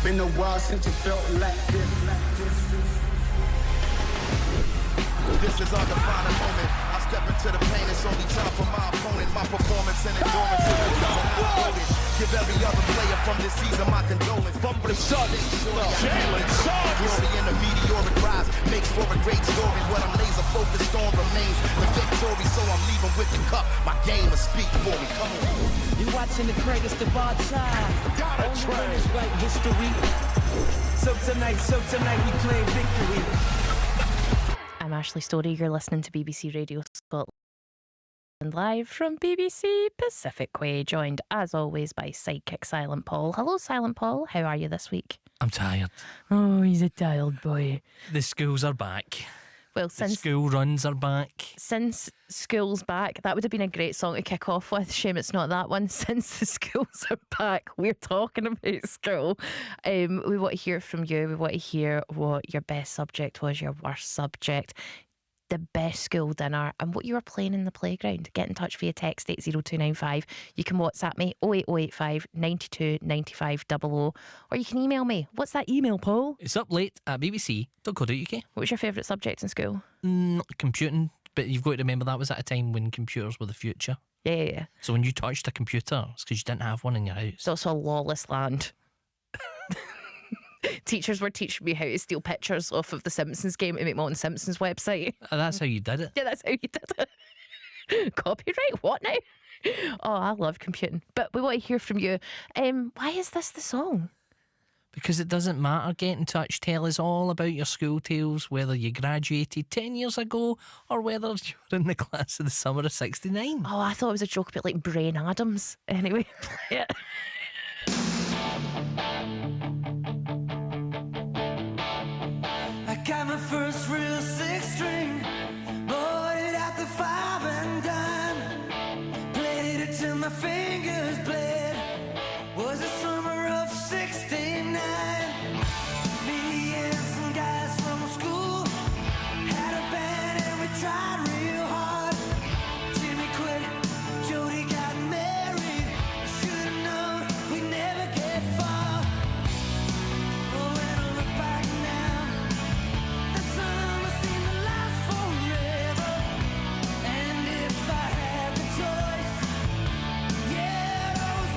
Been a while since you felt like this. This is our defining moment. I step into the pain, it's only time for my opponent. My performance and endurance is the reason I'm voted. Give every other player from this season my condolence. Bumble the shot, glory in the meteoric rise makes for a great story. What I'm laser focused on remains the victory, so I'm leaving with the cup. My game will speak for me. Come on. You're watching the greatest of all time. Only winners write history. So tonight we play victory. I'm Ashley Story. You're listening to BBC Radio Scotland live from BBC Pacific Way, joined as always by sidekick Silent Paul. Hello, Silent Paul. How are you this week? I'm tired. Oh, he's a tired boy. The schools are back. Well, The school runs are back. Since school's back, that would have been a great song to kick off with. Shame it's not that one. Since the schools are back, we're talking about school. We want to hear from you. We want to hear what your best subject was, your worst subject, the best school dinner, and what you were playing in the playground. Get in touch via text 80295. You can WhatsApp me 08085 92 95 00, or you can email me. What's that email, Paul? It's up late at bbc.co.uk. What was your favourite subject in school? Computing, but you've got to remember that was at a time when computers were the future. Yeah. So when you touched a computer, it's because you didn't have one in your house. It's also a lawless land. Teachers were teaching me how to steal pictures off of the Simpsons game to make my own Simpsons website. That's how you did it. Yeah, that's how you did it. Copyright? What now? Oh, I love computing. But we want to hear from you. Why is this the song? Because it doesn't matter. Get in touch. Tell us all about your school tales, whether you graduated 10 years ago or whether you were in the class of the summer of 69. Oh, I thought it was a joke about like Brain Adams. Anyway, play it. I got my first real six string, bought it at the five and dime, played it till my fingers bled. Was the summer of '69. Me and some guys from school had a band and we tried real hard. Jimmy quit, Jody got married. Should've known we'd never get far. Oh, when I look back now, the summer seemed to last forever. And if I had the choice, yeah, those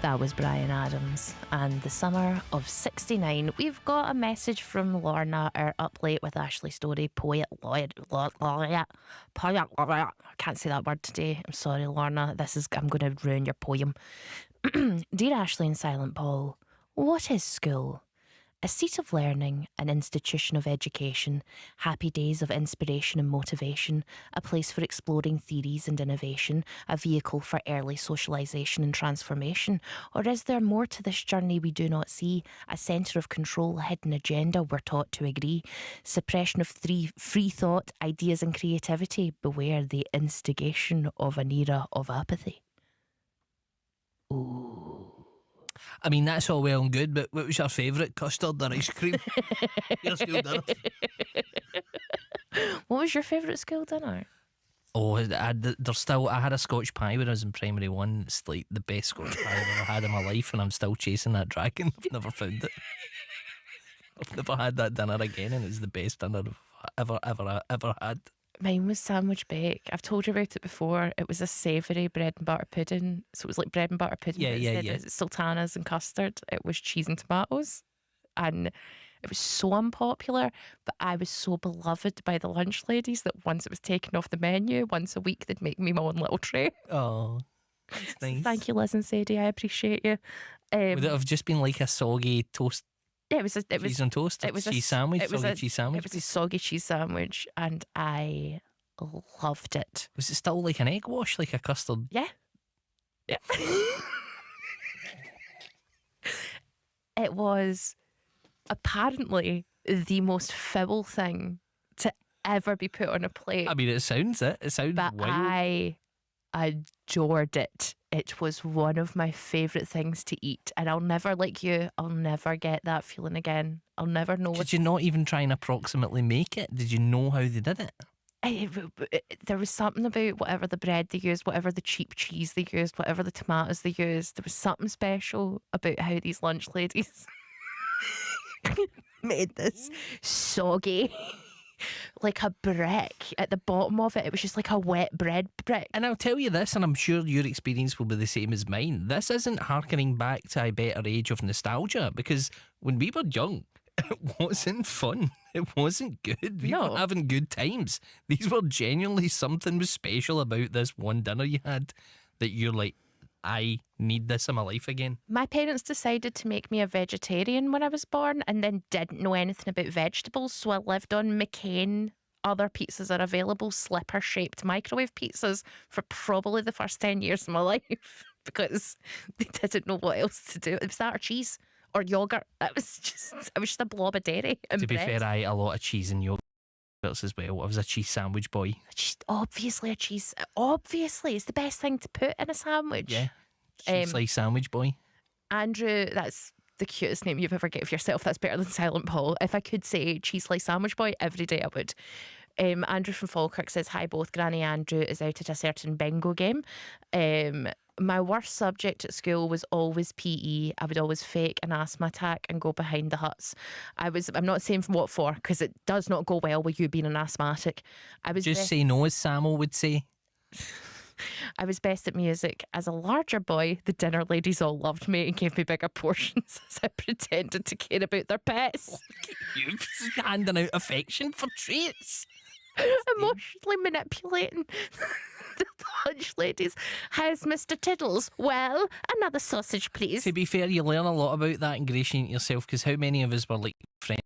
That was Brian Adams and the summer of '69. We've got a message from Lorna, our Up Late with Ashley Story poet laureate. I can't say that word today. I'm sorry, Lorna. I'm going to ruin your poem. Dear Ashley and Silent Paul, what is school? A seat of learning, an institution of education, happy days of inspiration and motivation, a place for exploring theories and innovation, a vehicle for early socialisation and transformation? Or is there more to this journey we do not see, a centre of control, a hidden agenda we're taught to agree, suppression of free thought, ideas and creativity, beware the instigation of an era of apathy? Ooh. I mean, that's all well and good, but what was your favourite, custard or ice cream? Your school dinner? What was your favourite school dinner? Oh, I had a Scotch pie when I was in primary one. It's like the best Scotch pie I've ever had in my life, and I'm still chasing that dragon. I've never found it. I've never had that dinner again, and it's the best dinner I've ever had. Mine was sandwich bake. I've told you about it before. It was a savoury bread and butter pudding. So it was like bread and butter pudding. Yeah, but yeah, instead yeah. of sultanas and custard, it was cheese and tomatoes. And it was so unpopular, but I was so beloved by the lunch ladies that once it was taken off the menu, once a week they'd make me my own little tray. Oh, that's nice. Thank you, Liz and Sadie. I appreciate you. Would it have just been like a soggy toast? Yeah, it was Cheese on toast? it was a cheese s- sandwich? it was Soggy a- cheese sandwich? It was a soggy cheese sandwich, and I loved it. Was it still like an egg wash, like a custard? Yeah. Yeah. It was apparently the most foul thing to ever be put on a plate. I mean, it sounds it. It sounds But wild. I adored it. It was one of my favourite things to eat. And I'll never, like you, I'll never get that feeling again. I'll never know what Did you not even try and approximately make it? Did you know how they did it? there was something about whatever the bread they used, whatever the cheap cheese they used, whatever the tomatoes they used. There was something special about how these lunch ladies made this soggy, like a brick at the bottom of it. It was just like a wet bread brick. And I'll tell you this, and I'm sure your experience will be the same as mine. This isn't harkening back to a better age of nostalgia, because when we were young, it wasn't fun. It wasn't good. We No. weren't having good times. These were genuinely something was special about this one dinner you had that you're like, I need this in my life again. My parents decided to make me a vegetarian when I was born and then didn't know anything about vegetables. So I lived on McCain. Other pizzas are available, slipper shaped microwave pizzas, for probably the first 10 years of my life because they didn't know what else to do. It was that or cheese or yogurt. It was just a blob of dairy and To be bread. fair, I ate a lot of cheese and yogurts as well. I was a cheese sandwich boy. Just obviously a cheese. Obviously, it's the best thing to put in a sandwich. Yeah. Cheese Um, slice sandwich boy. Andrew, that's the cutest name you've ever gave yourself. That's better than Silent Paul. If I could say cheese slice sandwich boy every day, I would. Andrew from Falkirk says, hi both. Granny Andrew is out at a certain bingo game. My worst subject at school was always PE. I would always fake an asthma attack and go behind the huts. I'm not saying what for, because it does not go well with you being an asthmatic. I was Just say no, as Samuel would say. I was best at music. As a larger boy, the dinner ladies all loved me and gave me bigger portions as I pretended to care about their pets. You handing out affection for treats. Emotionally manipulating the lunch ladies. How's Mr. Tiddles? Well, another sausage, please. To be fair, you learn a lot about that ingratiating yourself, because how many of us were like friendly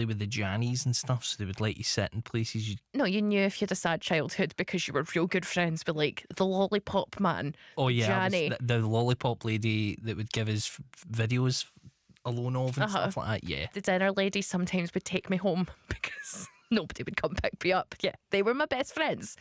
with the Jannies and stuff, so they would let you sit in places you. No, you knew if you had a sad childhood because you were real good friends with, like, the lollipop man. Oh yeah, I was Janny. the lollipop lady that would give us videos alone of and Uh-huh. stuff like that. Yeah. The dinner ladies sometimes would take me home because nobody would come pick me up. Yeah, they were my best friends.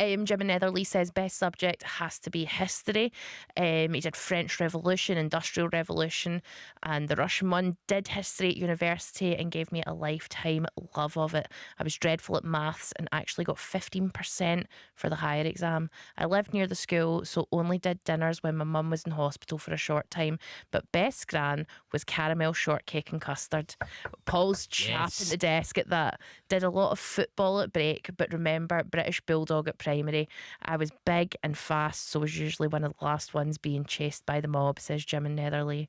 Jim and Netherly says best subject has to be history. He did French Revolution, Industrial Revolution, and the Russian one. Did history at university and gave me a lifetime love of it. I was dreadful at maths and actually got 15% for the higher exam. I lived near the school, so only did dinners when my mum was in hospital for a short time. But best gran was caramel shortcake and custard. Paul's chapping Yes. the desk at that. Did a lot of football at break, but remember British Bulldog at primary. I was big and fast, so was usually one of the last ones being chased by the mob, says Jim in Netherley.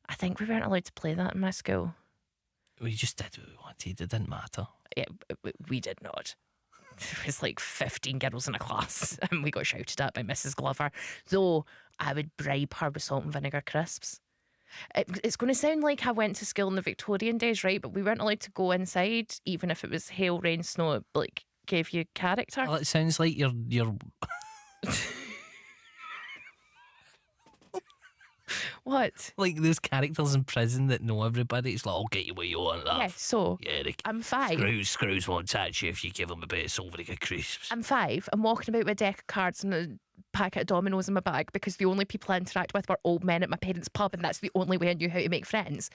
I think we weren't allowed to play that in my school. We just did what we wanted. It didn't matter. Yeah, we did not. There was like 15 girls in a class and we got shouted at by Mrs. Glover. Though I would bribe her with salt and vinegar crisps. It's going to sound like I went to school in the Victorian days, right? But we weren't allowed to go inside, even if it was hail, rain, snow. It like gave you character. Well, it sounds like you're What? like those characters in prison that know everybody. It's like, I'll get you what you want, love. Yeah, so Yeah, I'm 5. Screws won't touch you if you give them a bit of salt vinegar crisps. I'm 5. I'm walking about with a deck of cards and a packet of dominoes in my bag because the only people I interact with were old men at my parents' pub, and that's the only way I knew how to make friends.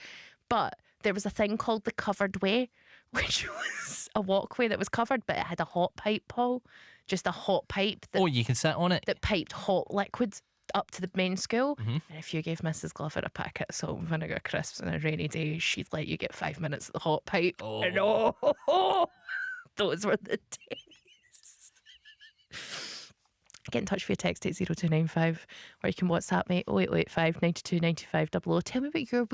But there was a thing called the covered way, which was a walkway that was covered, but it had a hot pipe, Paul. Just a hot pipe that, Oh, you can sit on it. that piped hot liquid up to the main school. Mm-hmm. And if you gave Mrs. Glover a packet of salt and vinegar crisps on a rainy day, she'd let you get 5 minutes at the hot pipe. Oh. And those were the days. Get in touch via text 80295, or you can WhatsApp me 0885 92 95 00. Tell me about your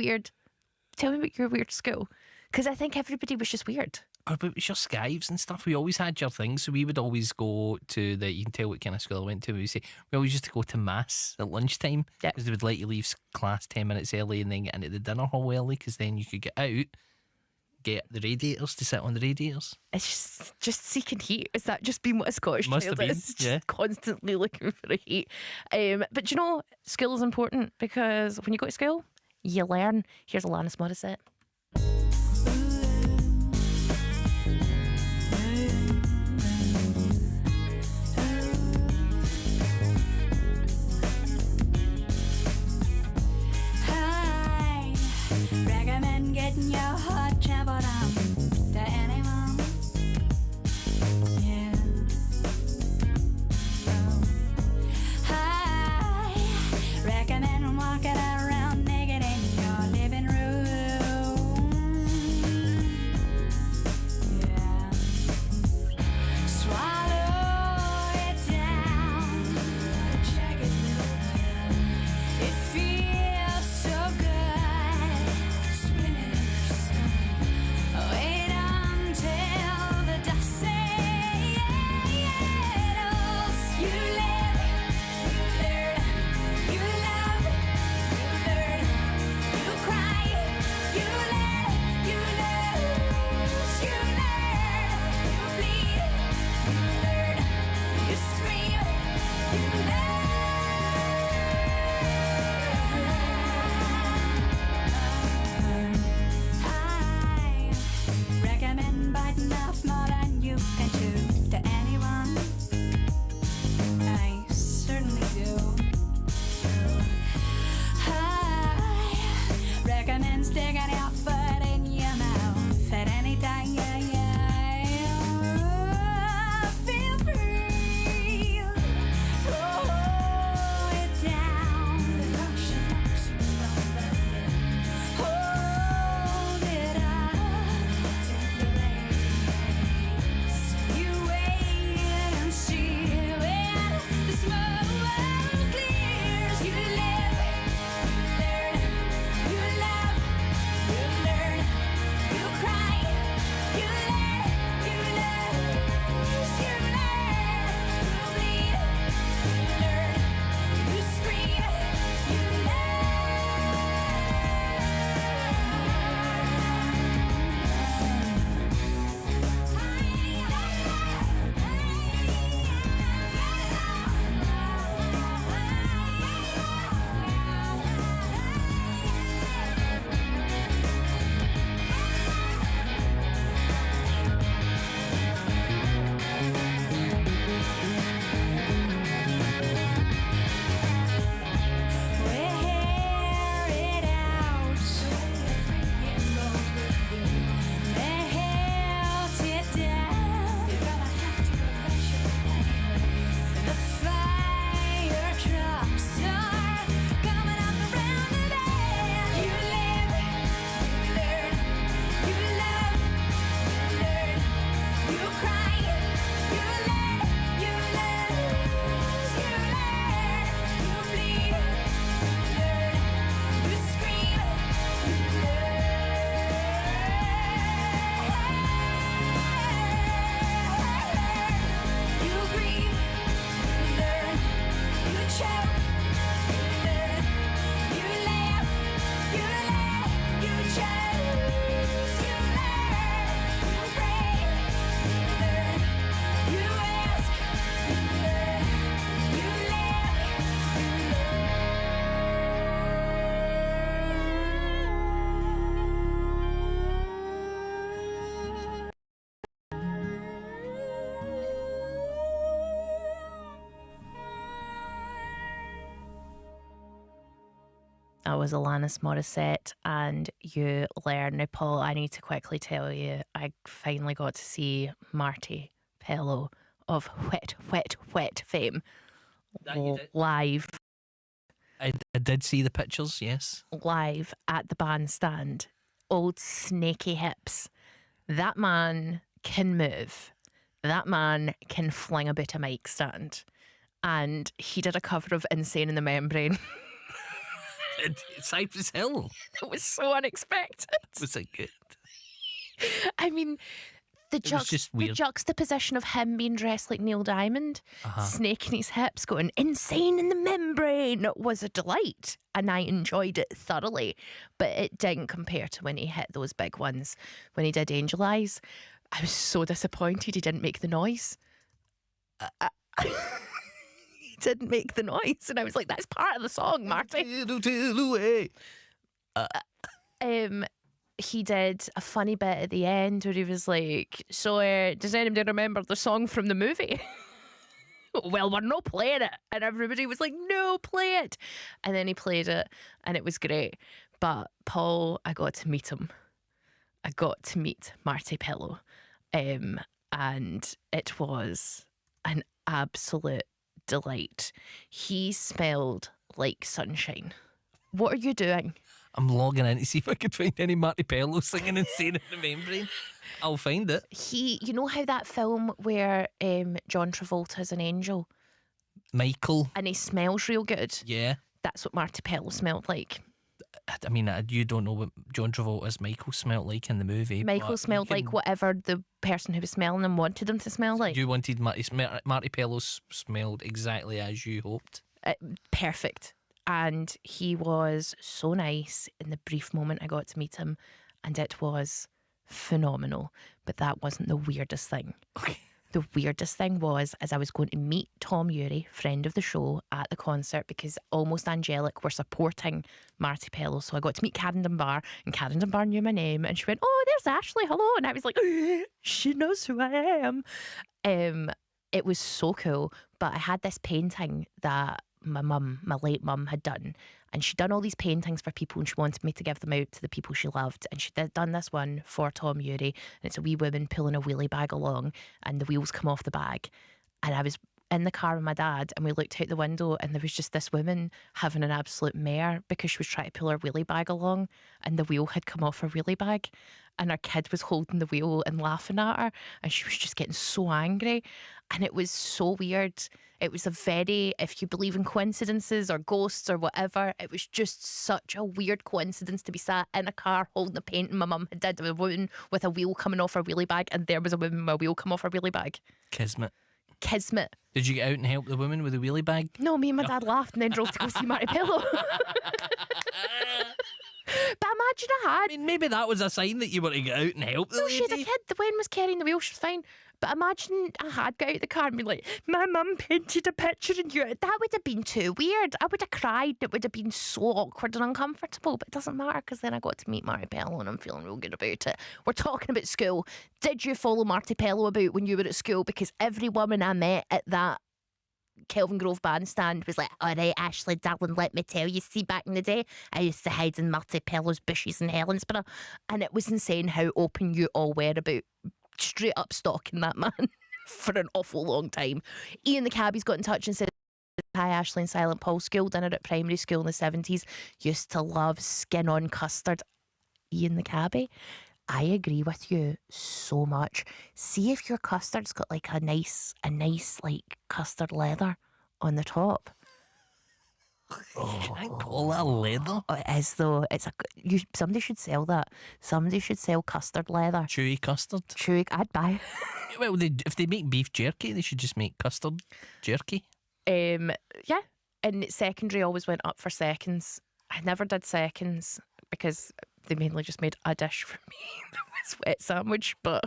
weird school, because I think everybody was just weird. Or about your skives and stuff. We always had your things, so we would always go to the. You can tell what kind of school I went to. We always used to go to mass at lunchtime Yeah. because they would let you leave class 10 minutes early and then get into the dinner hall early, because then you could get out, get the radiators to sit on the radiators. It's just seeking heat. Is that just being what a Scottish Must child have been, is? Just yeah. constantly looking for a heat. But you know, school is important because when you go to school, you learn. Here's Alanis Morissette. I recommend getting your heart traveled on to anyone. Yeah. I recommend walking around naked in your living room. Yeah. Swallow it down. Check it out. It feels so good, swimming in your stomach. Wait until the dust settles. You live, you learn, you love, you learn, you cry, you learn, you lose, you learn, you bleed, you learn, you scream, you learn. I recommend biting off more than you can chew to anyone. I certainly do. I recommend sticking your foot in your mouth at any time. Feel free. Throw it down. The ocean knocks you from the lid. Hold it up to the place. You wait and see when the smoke clears. You live, you learn, you love, you That was Alanis Morissette, and you learn. Now, Paul, I need to quickly tell you, I finally got to see Marty Pello of Wet, Wet, Wet fame That you did. live I did see the pictures, yes. live at the bandstand. Old snaky hips. That man can move. That man can fling about a mic stand. And he did a cover of Insane in the Membrane. Cypress Hill. It was so unexpected. Was it good? I mean, the, was just the weird. juxtaposition of him being dressed like Neil Diamond, Uh-huh. snaking his hips, going insane in the membrane was a delight. And I enjoyed it thoroughly. But it didn't compare to when he hit those big ones. When he did Angel Eyes, I was so disappointed he didn't make the noise. He didn't make the noise. And I was like, that's part of the song, Marty. He did a funny bit at the end where he was like, so does anybody remember the song from the movie? Well, we're not playing it. And everybody was like, no, play it. And then he played it and it was great. But Paul, I got to meet him. I got to meet Marty Pello. And it was an absolute delight. He smelled like sunshine. What are you doing? I'm logging in to see if I could find any Marty Pello singing Insane in the Membrane. I'll find it. You know how that film where John Travolta's an angel Michael. and he smells real good? Yeah. That's what Marty Pello smelled like. I mean, you don't know what John Travolta's Michael smelled like in the movie. Michael but you smelled like can- whatever the person who was smelling him wanted him to smell like. You wanted Marty Pello smelled exactly as you hoped. Perfect. And he was so nice in the brief moment I got to meet him, and it was phenomenal. But that wasn't the weirdest thing. Okay. The weirdest thing was, as I was going to meet Tom Ury, friend of the show, at the concert, because Almost Angelic were supporting Marty Pello. So I got to meet Karen Dunbar, and Karen Dunbar knew my name, and she went, "Oh, there's Ashley, hello." And I was like, she knows who I am. It was so cool. But I had this painting that my late mum had done, and she'd done all these paintings for people, and she wanted me to give them out to the people she loved. And she'd done this one for Tom Ury, and it's a wee woman pulling a wheelie bag along, and the wheels come off the bag. And I was in the car with my dad, and we looked out the window, and there was just this woman having an absolute mare because she was trying to pull her wheelie bag along, and the wheel had come off her wheelie bag, and our kid was holding the wheel and laughing at her, and she was just getting so angry. And it was so weird. It was a very, if you believe in coincidences or ghosts or whatever, it was just such a weird coincidence to be sat in a car holding a painting my mum had did of a woman with a wheel coming off her wheelie bag, and there was a woman with a wheel come off her wheelie bag. Kismet. Kismet. Did you get out and help the woman with the wheelie bag? No, me and my dad laughed and then drove to go see Marty Pello. But imagine I I had. mean, maybe that was a sign that you were to get out and help the No, lady. she's a kid. The Wen was carrying the wheel. She was fine. But imagine I had got out the car and been like, my mum painted a picture and you. That would have been too weird. I would have cried. It would have been so awkward and uncomfortable. But it doesn't matter because then I got to meet Marty Pello and I'm feeling real good about it. We're talking about school. Did you follow Marty Pello about when you were at school? Because every woman I met at that Kelvin Grove bandstand was like, all right, Ashley, darling, let me tell you, see, back in the day, I used to hide in Marty Pello's bushes in Helensburgh, and it was insane how open you all were about straight up stalking that man for an awful long time. Ian the cabbie's got in touch and said, hi, Ashley and Silent Paul, school dinner at primary school in the 70s, used to love skin on custard. Ian the cabbie, I agree with you so much. See if your custard's got like a nice like custard leather on the top. I call that leather. Oh, it is though. Somebody should sell that. Somebody should sell custard leather. Chewy custard. Chewy, I'd buy. Well, if they make beef jerky, they should just make custard jerky. Yeah. And secondary always went up for seconds. I never did seconds because they mainly just made a dish for me. It was wet sandwich, but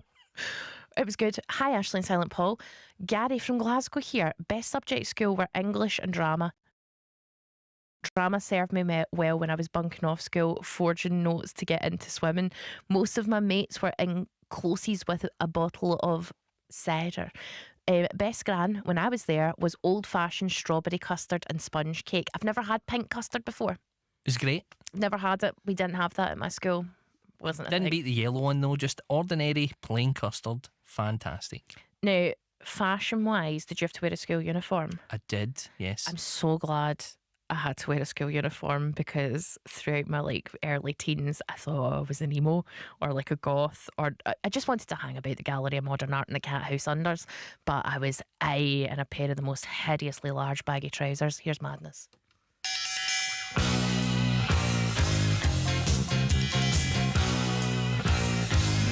it was good. Hi, Ashley and Silent Paul. Gary from Glasgow here. Best subject school were English and drama. Drama served me well when I was bunking off school, forging notes to get into swimming. Most of my mates were in closes with a bottle of cider. Best gran, when I was there, was old-fashioned strawberry custard and sponge cake. I've never had pink custard before. was great. Never had it. We didn't have that at my school. Wasn't a Didn't thing. beat the yellow one though. Just ordinary plain custard. Fantastic. Now, fashion-wise, did you have to wear a school uniform? I did. Yes. I'm so glad I had to wear a school uniform, because throughout my early teens, I thought I was an emo or like a goth, or I just wanted to hang about the Gallery of Modern Art and the Cat House Unders. But I was in a pair of the most hideously large baggy trousers. Here's madness.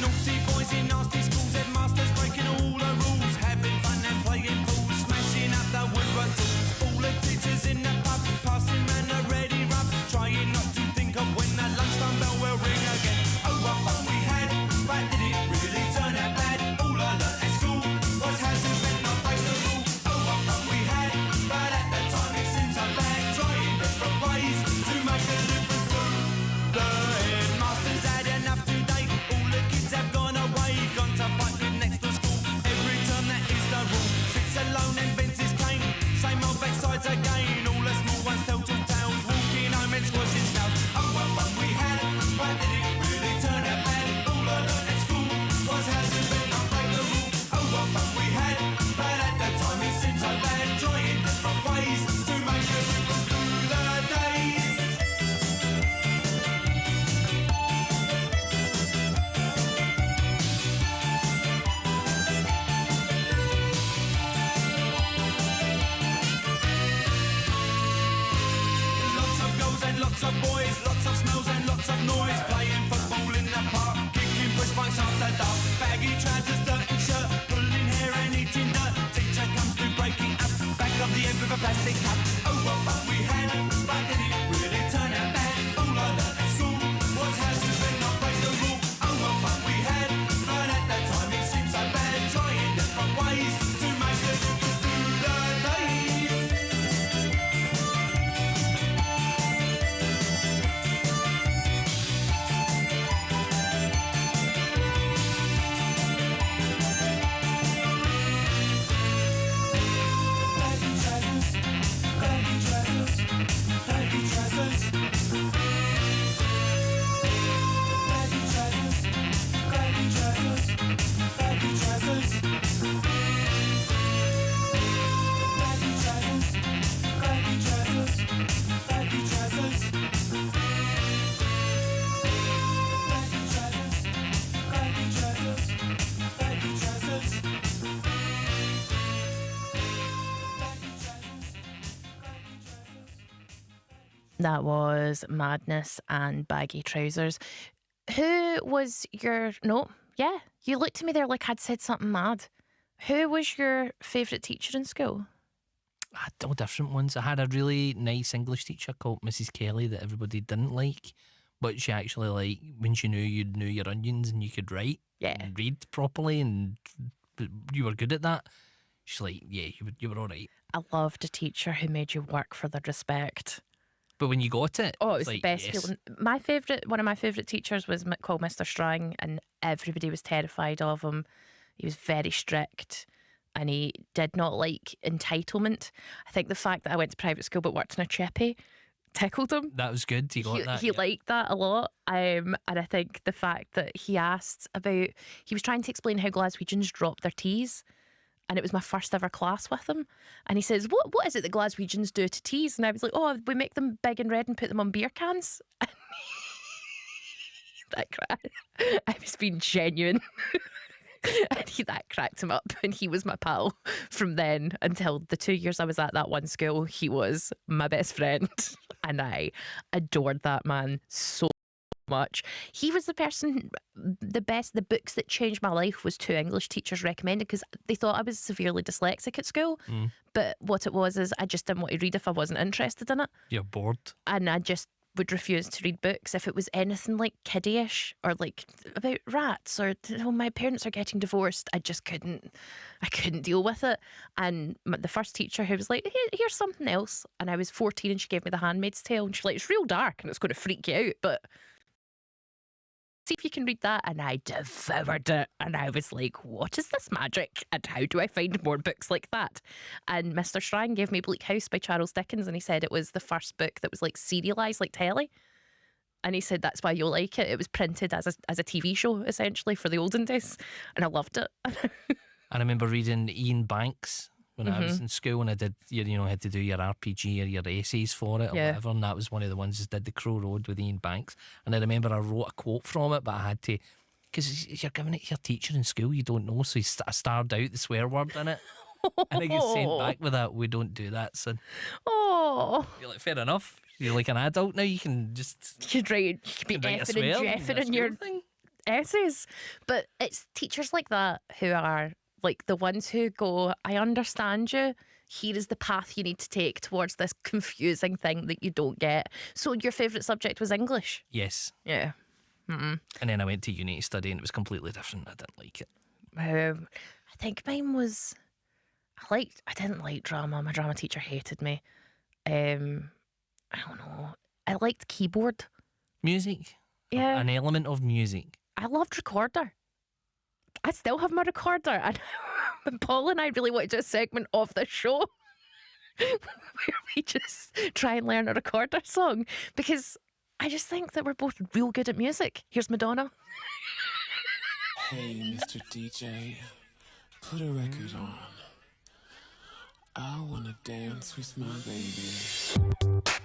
Naughty boys in nasty schools, headmasters breaking all the rules, having fun and playing fools, smashing up the woodwork tools. All the teachers in the pub, passing round a ready rub, trying not to think of when the lunchtime bell will ring again. Oh, what fun we had, but did it really turn out bad? All I learnt at school was how to bend, not break the rule. Oh, what fun we had, but at the time it seemed so bad, trying different ways to make a difference to the headmasters had enough today. All the kids have gone away, gone to fight with next to school. Every term that is the rule. Sits alone and bends his cane. Same old backsides again. All the small ones tell two tales. Walking home and squashing snails. Oh, what fun we had, but did it really turn out bad? All I learnt at school was how to bend, not break the rule. Oh, what fun we had, but at the time it seemed so bad. Trying different ways to make a difference through the days. Lots of girls and lots of boys, lots of smells and lots of noise. Playing football in the park, kicking push bikes after dark. Baggy trousers, dirty shirt, pulling hair and eating dirt. Teacher comes to breaking up, back of the end with a plastic cup. Oh, what fun we had, but did it really turn out bad? All I learnt at school was how to bend, not break the rule. Oh, what fun we had, but at that time it seemed so bad. Trying different ways to make a difference through the days. That was Madness and Baggy Trousers. Who was your... No, yeah, you looked at me there like I'd said something mad. Who was your favourite teacher in school? I had all different ones. I had a really nice English teacher called Mrs. Kelly that everybody didn't like, but she actually, like, when she knew you knew your onions and you could write Yeah. and read properly and you were good at that. She's like, yeah, you were all right. I loved a teacher who made you work for their respect. But when you got it, Oh, it it's was like, the best yes. feeling. One of my favourite teachers was called Mr. Strang, and everybody was terrified of him. He was very strict, and he did not like entitlement. I think the fact that I went to private school but worked in a chippy tickled him. That was good. He got that. He yeah. liked that a lot. And I think the fact that he asked about, he was trying to explain how Glaswegians drop their teas. And it was my first ever class with him. And he says, what is it that Glaswegians do to teas? And I was like, oh, we make them big and red and put them on beer cans. That cracked. I was being genuine. And that cracked him up. And he was my pal from then until the 2 years I was at that one school. He was my best friend. And I adored that man so much. He was the person, the books that changed my life was two English teachers recommended, because they thought I was severely dyslexic at school. But what it was is I just didn't want to read if I wasn't interested in it. You're bored. And I just would refuse to read books if it was anything like kiddie-ish or like about rats or my parents are getting divorced. I couldn't deal with it. And the first teacher who was like, here's something else. And I was 14 and she gave me The Handmaid's Tale and she's like, it's real dark and it's going to freak you out, but see if you can read that. And I devoured it. And I was like, what is this magic? And how do I find more books like that? And Mr. Strang gave me Bleak House by Charles Dickens. And he said it was the first book that was like serialised like telly. And he said that's why you'll like it. It was printed as a TV show, essentially, for the olden days. And I loved it. I remember reading Ian Banks when I was in school, and I did, had to do your RPG or your essays for it or Yeah. whatever, and that was one of the ones that did The Crow Road with Ian Banks. And I remember I wrote a quote from it, but I had to, because you're giving it to your teacher in school, you don't know, so I starred out the swear word in it. And I get sent back with that, we don't do that, son. Oh, You're like, fair enough. You're like an adult now, you can just you could be write a effing and swear jeffing a in your school thing. essays. But it's teachers like that who are like the ones who go, I understand you. Here is the path you need to take towards this confusing thing that you don't get. So your favourite subject was English? Yes. Yeah. And then I went to uni to study and it was completely different. I didn't like it. I think mine was, I didn't like drama. My drama teacher hated me. I don't know. I liked keyboard. Music. Yeah. An element of music. I loved recorder. I still have my recorder. And Paul and I really want to do a segment of the show where we just try and learn a recorder song, because I just think that we're both real good at music. Here's Madonna. Hey, Mr. DJ, put a record on. I wanna dance with my baby.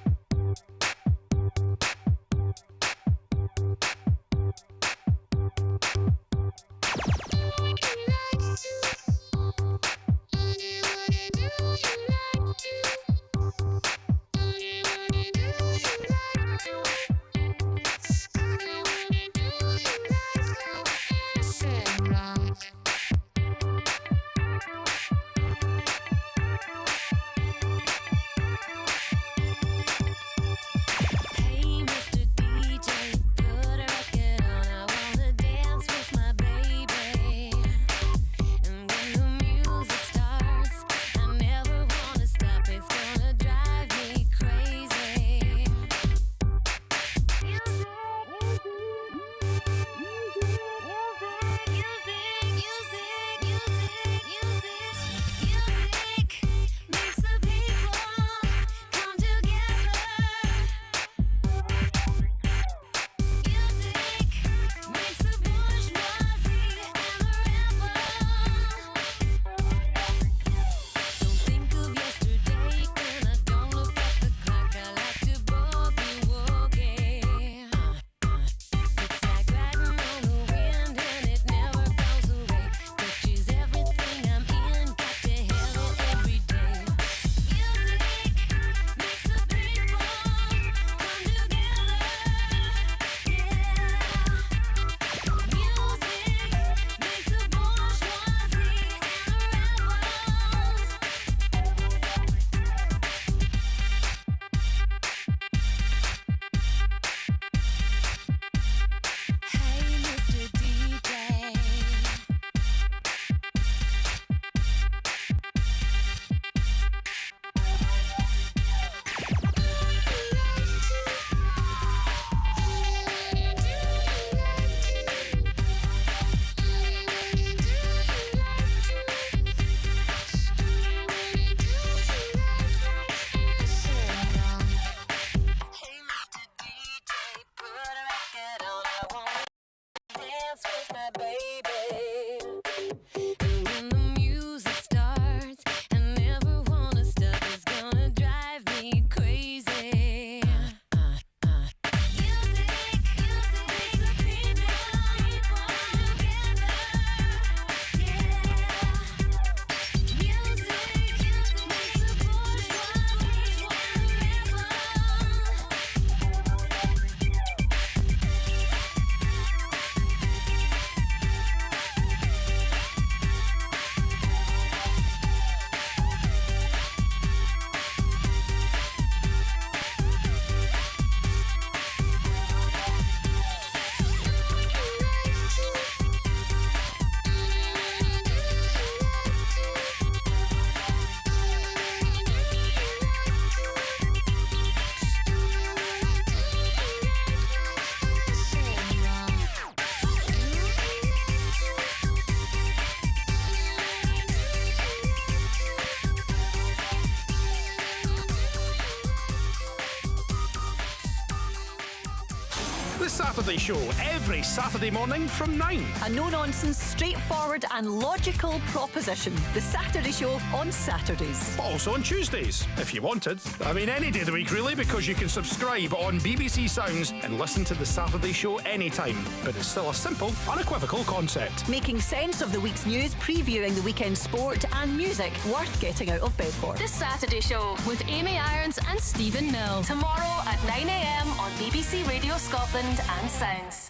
The Saturday Show, every Saturday morning from 9. A no-nonsense, straightforward and logical proposition. The Saturday Show on Saturdays. Also on Tuesdays, if you wanted. I mean, any day of the week, really, because you can subscribe on BBC Sounds and listen to The Saturday Show anytime. But it's still a simple, unequivocal concept. Making sense of the week's news, previewing the weekend sport and music worth getting out of bed for. The Saturday Show with Amy Irons and Stephen Mill. Tomorrow at 9 a.m. on BBC Radio Scotland and Sounds.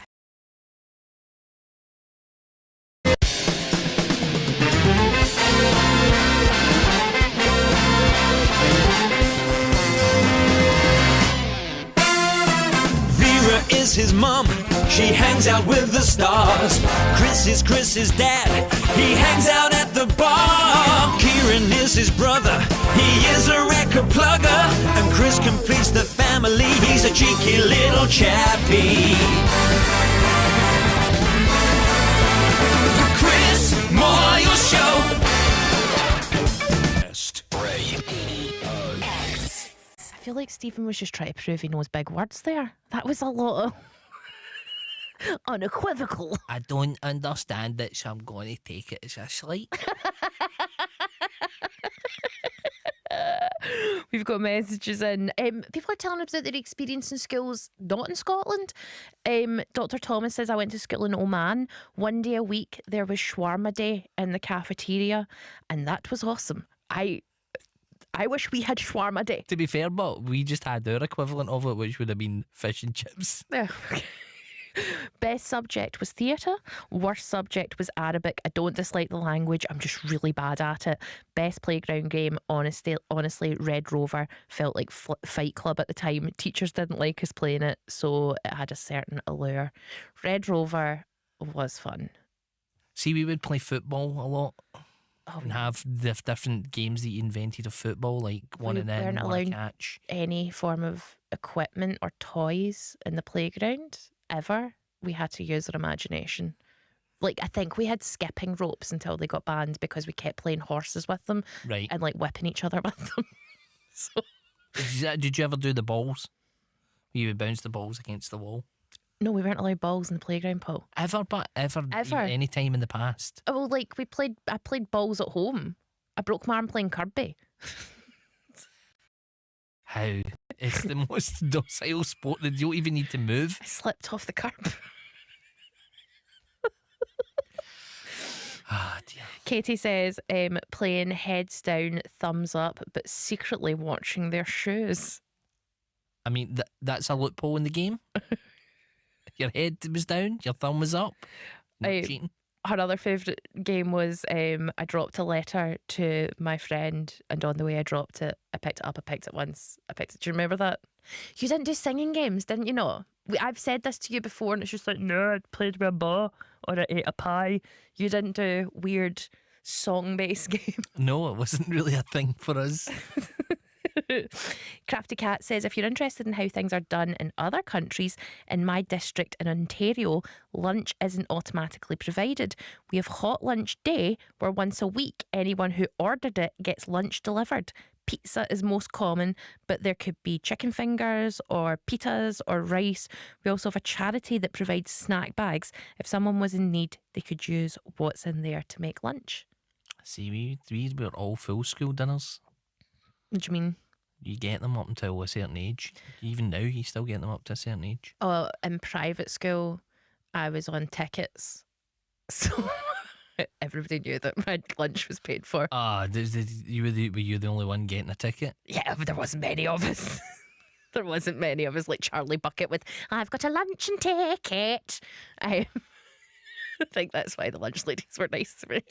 Vera is his mum, she hangs out with the stars. Chris is Chris's dad, he hangs out at the bar. Kieran is his brother, he is a record plugger. And Chris completes the family, he's a cheeky little chappy. The Chris Moyle Show. I feel like Stephen was just trying to prove he knows big words there. That was a lot of unequivocal. I don't understand it, so I'm going to take it as a slight. We've got messages in. People are telling us about their experience in schools not in Scotland. Dr. Thomas says, I went to school in Oman. One day a week there was shawarma day in the cafeteria, and that was awesome. I wish we had shawarma day. To be fair, but we just had our equivalent of it, which would have been fish and chips. Yeah. Best subject was theatre. Worst subject was Arabic. I don't dislike the language. I'm just really bad at it. Best playground game, honestly, Red Rover felt like Fight Club at the time. Teachers didn't like us playing it, so it had a certain allure. Red Rover was fun. See, we would play football a lot. Oh, and have different games that you invented of football, like one we and in, weren't one allowed catch. any form of equipment or toys in the playground ever. We had to use our imagination. Like, I think we had skipping ropes until they got banned because we kept playing horses with them, Right. and like whipping each other with them. So Did you ever do the balls? You would bounce the balls against the wall. no, we weren't allowed balls in the playground, Paul. Ever. Any time in the past. Oh, well, like I played balls at home. I broke my arm playing Kirby. How? It's the most docile sport that you don't even need to move. I slipped off the curb. Ah, dear. Katie says, playing heads down, thumbs up, but secretly watching their shoes. I mean, that's a loophole in the game. Your head was down, your thumb was up. Not cheating. Her other favourite game was I dropped a letter to my friend, and on the way I dropped it, I picked it up, I picked it once, I picked it. Do you remember that? You didn't do singing games, didn't you know? I've said this to you before, and it's just like, no, I played with a ball or I ate a pie. You didn't do weird song-based games. No, it wasn't really a thing for us. Crafty Cat says, if you're interested in how things are done in other countries, in my district in Ontario, lunch isn't automatically provided. We have hot lunch day where once a week anyone who ordered it gets lunch delivered. Pizza is most common, but there could be chicken fingers or pitas or rice. We also have a charity that provides snack bags. If someone was in need, they could use what's in there to make lunch. See, we were all full school dinners. What do you mean? You get them up until a certain age. Even now, you still get them up to a certain age. Oh, in private school, I was on tickets. So everybody knew that my lunch was paid for. Ah, were you the only one getting a ticket? Yeah, but there wasn't many of us. There wasn't many of us like Charlie Bucket with, I've got a luncheon ticket. I think that's why the lunch ladies were nice to me.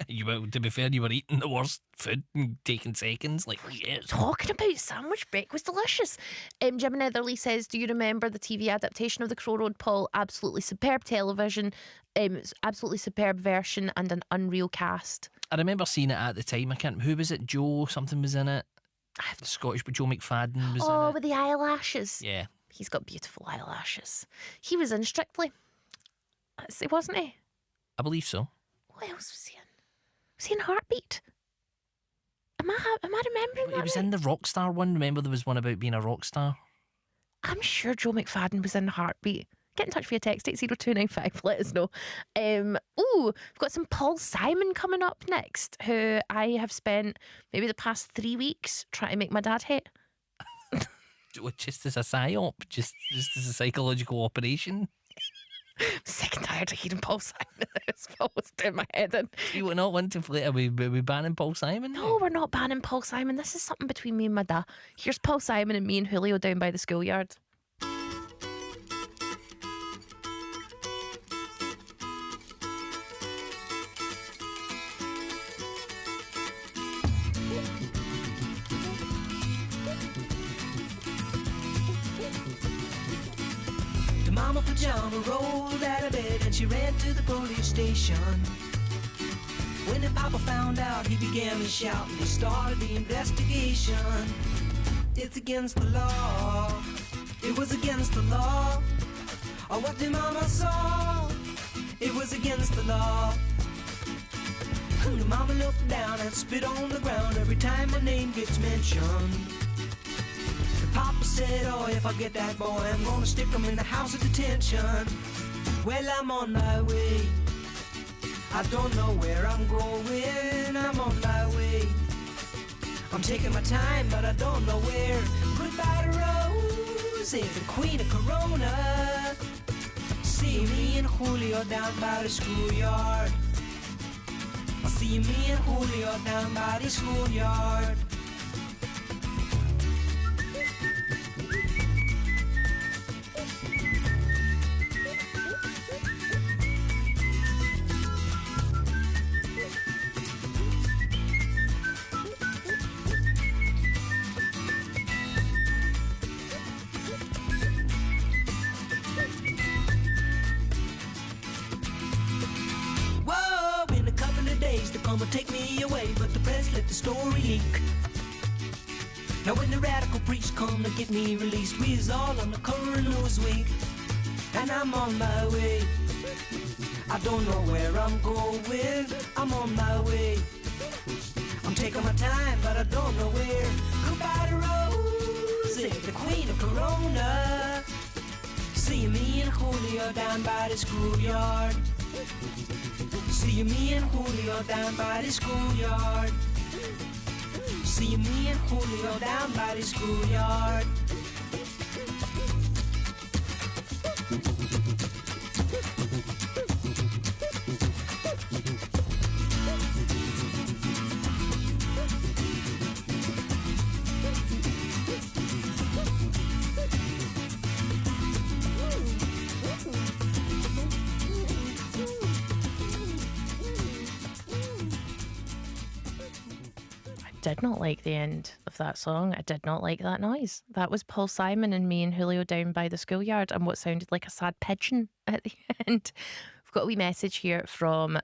To be fair, you were eating the worst food and taking seconds. Like, yes. Talking about sandwich break was delicious. Jim Netherly says, do you remember the TV adaptation of The Crow Road, Paul? Absolutely superb television, absolutely superb version and an unreal cast. I remember seeing it at the time. I can't. Who was it? Joe something was in it. The Scottish, but Joe McFadden was in it. With the eyelashes. Yeah. He's got beautiful eyelashes. He was in Strictly. Wasn't he? I believe so. What else was he in? Was he in Heartbeat? Am I remembering that? He was right? in the Rockstar one. Remember there was one about being a rock star? I'm sure Joe McFadden was in Heartbeat. get in touch via text 80295. Let us know. We've got some Paul Simon coming up next, who I have spent maybe the past 3 weeks trying to make my dad hate. Just as a psyop, just as a psychological operation. Sick and tired of hearing Paul Simon. It's always doing my head in. You would not want to flip. Are we banning Paul Simon? No, we're not banning Paul Simon. This is something between me and my dad. Here's Paul Simon and me and Julio down by the schoolyard. The mama pajama rolled out of bed and she ran to the police station. When the papa found out, he began to shout and he started the investigation. It's against the law. It was against the law. Or what the mama saw. It was against the law. The mama looked down and spit on the ground every time her name gets mentioned. Papa said, oh, if I get that boy, I'm gonna stick him in the house of detention. Well, I'm on my way. I don't know where I'm going. I'm on my way. I'm taking my time, but I don't know where. Goodbye to Rose, the queen of Corona. See me and Julio down by the schoolyard. I see me and Julio down by the schoolyard. Take me away, but the press let the story leak. Now when the radical priests come to get me released, we is all on the cover of Newsweek. And I'm on my way. I don't know where I'm going. I'm on my way. I'm taking my time, but I don't know where. Goodbye to Rose, the queen of Corona. See me and Julio down by the schoolyard. See me and Julio down by the schoolyard. See me and Julio down by the schoolyard. Did not like the end of that song. I did not like that noise. That was Paul Simon and me and Julio down by the schoolyard and what sounded like a sad pigeon at the end. We've got a wee message here from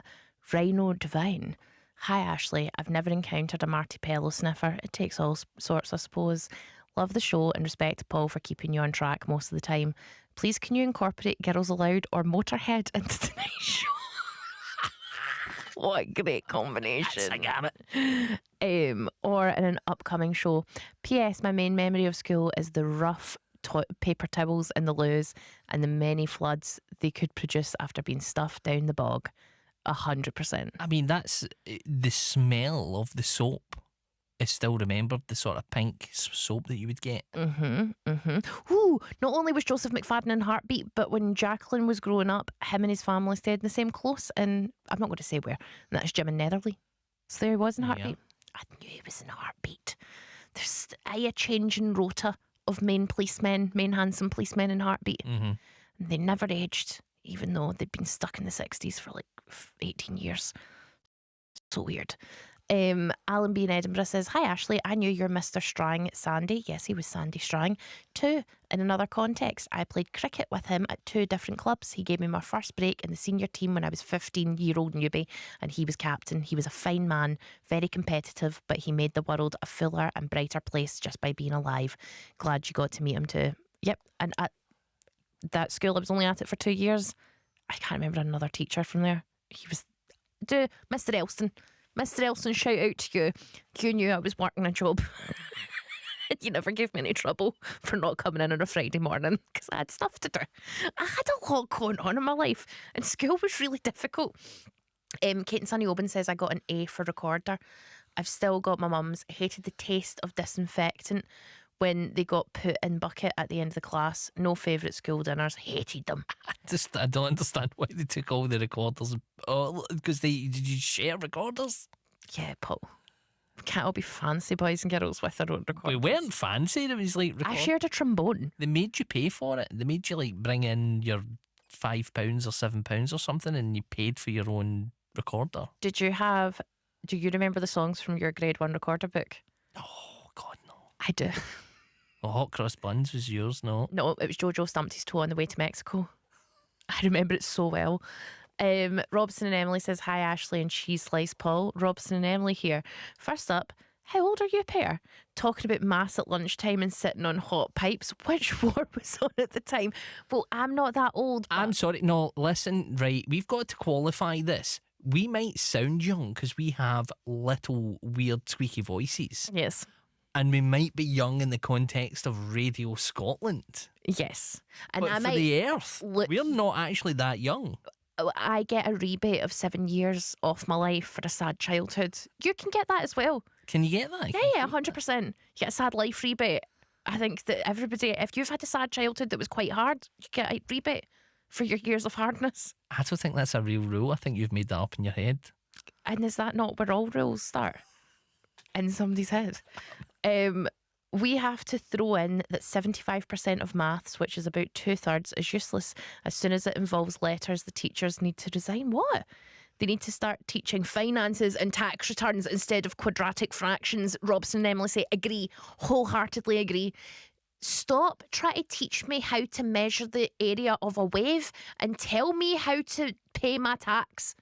Rhino Divine. Hi Ashley, I've never encountered a Martipello sniffer. It takes all sorts, I suppose. Love the show and respect to Paul for keeping you on track most of the time. Please can you incorporate Girls Aloud or Motorhead into tonight's show? What a great combination. That's a gamut. Or in an upcoming show. P.S. My main memory of school is the rough paper towels in the loos and the many floods they could produce after being stuffed down the bog. 100%. I mean, that's the smell of the soap is still remembered, the sort of pink soap that you would get. Ooh, not only was Joseph McFadden in Heartbeat, but when Jacqueline was growing up, him and his family stayed in the same close, and I'm not going to say where, and that's Jim and Netherley. So there he was in Heartbeat. Yeah. I knew he was in Heartbeat. There's a changing rota of main handsome policemen in Heartbeat. And they never aged, even though they'd been stuck in the 60s for like 18 years. So weird. Alan B in Edinburgh says, hi Ashley, I knew you're Mr. Strang at Sandy. Yes, he was Sandy Strang. 2, in another context, I played cricket with him at 2 different clubs. He gave me my first break in the senior team when I was 15-year-old newbie, and he was captain. He was a fine man, very competitive, but he made the world a fuller and brighter place just by being alive. Glad you got to meet him too. Yep, and at that school, I was only at it for 2 years. I can't remember another teacher from there. He was, Mr. Elston. Mr. Elson, shout out to you. You knew I was working a job. You never gave me any trouble for not coming in on a Friday morning because I had stuff to do. I had a lot going on in my life, and school was really difficult. Kate and Sunny Oban says I got an A for recorder. I've still got my mum's. Hated the taste of disinfectant when they got put in bucket at the end of the class. No favourite school dinners. Hated them. I don't understand why they took all the recorders. Oh, because did you share recorders? Yeah, Paul. We can't all be fancy boys and girls with their own recorders. We weren't fancy. It was like I shared a trombone. They made you pay for it. They made you like bring in your £5 or £7 or something, and you paid for your own recorder. Do you remember the songs from your grade 1 recorder book? Oh God, no. I do. Well, Hot Cross Buns was yours, no? No, it was Jojo Stumped His Toe on the way to Mexico. I remember it so well. Robson and Emily says, hi Ashley and Cheese Slice Paul. Robson and Emily here. First up, how old are you, pair? Talking about maths at lunchtime and sitting on hot pipes. Which war was on at the time? Well, I'm not that old. I'm sorry. No, listen, right. We've got to qualify this. We might sound young because we have little weird squeaky voices. Yes. And we might be young in the context of Radio Scotland. Yes. And but I for might the Earth, we're not actually that young. I get a rebate of 7 years off my life for a sad childhood. You can get that as well. Can you get that? Yeah, 100%. You get a sad life rebate. I think that everybody, if you've had a sad childhood that was quite hard, you get a rebate for your years of hardness. I don't think that's a real rule. I think you've made that up in your head. And is that not where all rules start? In somebody's head. We have to throw in that 75% of maths, which is about 2/3, is useless. As soon as it involves letters, the teachers need to resign. What? They need to start teaching finances and tax returns instead of quadratic fractions. Robson and Emily say agree, wholeheartedly agree. Stop trying to teach me how to measure the area of a wave and tell me how to pay my tax.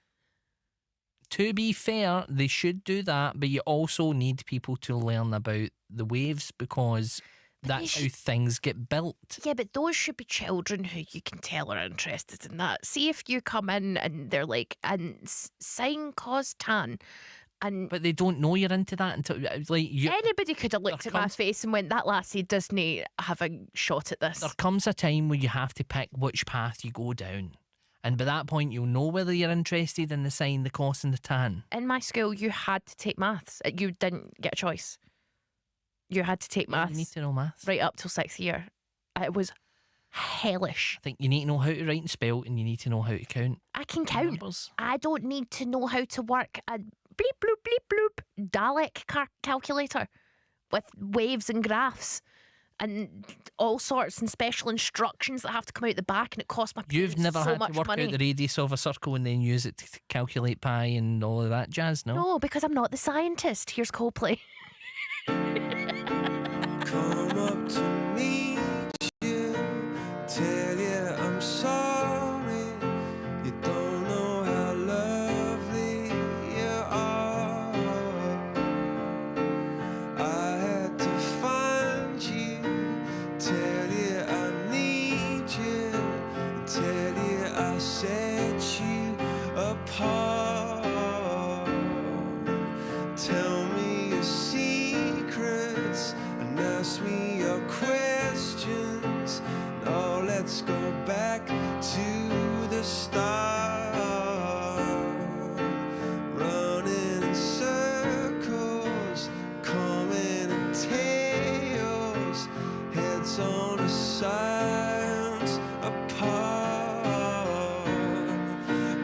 To be fair, they should do that, but you also need people to learn about the waves because that's how things get built. Yeah, but those should be children who you can tell are interested in that. See if you come in and they're like, and sine, cos, tan. But they don't know you're into that until like you. Anybody could have looked at my face and went, that lassie doesn't have a shot at this. There comes a time where you have to pick which path you go down. And by that point, you'll know whether you're interested in the sine, the cos, and the tan. In my school, you had to take maths. You didn't get a choice. You had to take maths. You need to know maths. Right up till 6th year. It was hellish. I think you need to know how to write and spell, and you need to know how to count. I can count. Numbers. I don't need to know how to work a bleep, bloop, bleep, bloop Dalek calculator with waves and graphs. And all sorts and special instructions that have to come out the back, and it costs my parents You've never so had much to work money. out the radius of a circle and then use it to calculate pi and all of that jazz, no? No, because I'm not the scientist. Here's Coldplay. Come up to meet you, tell you I'm sorry. You don't know how lovely you are. I had to find you, tell you I need you, tell you I set you apart. Tell me your secrets and ask me your questions. Now let's go back to the start. Running in circles, coming in tails, heads on the sides apart.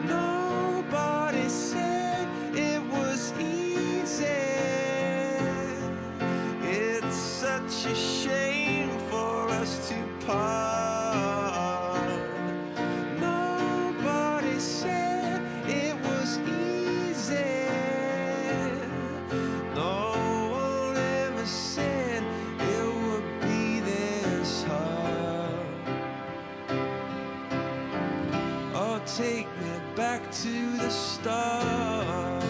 Nobody said it was easy. It's such a shame for us to part. Nobody said it was easy. No one ever said it would be this hard. Oh, take me back to the start.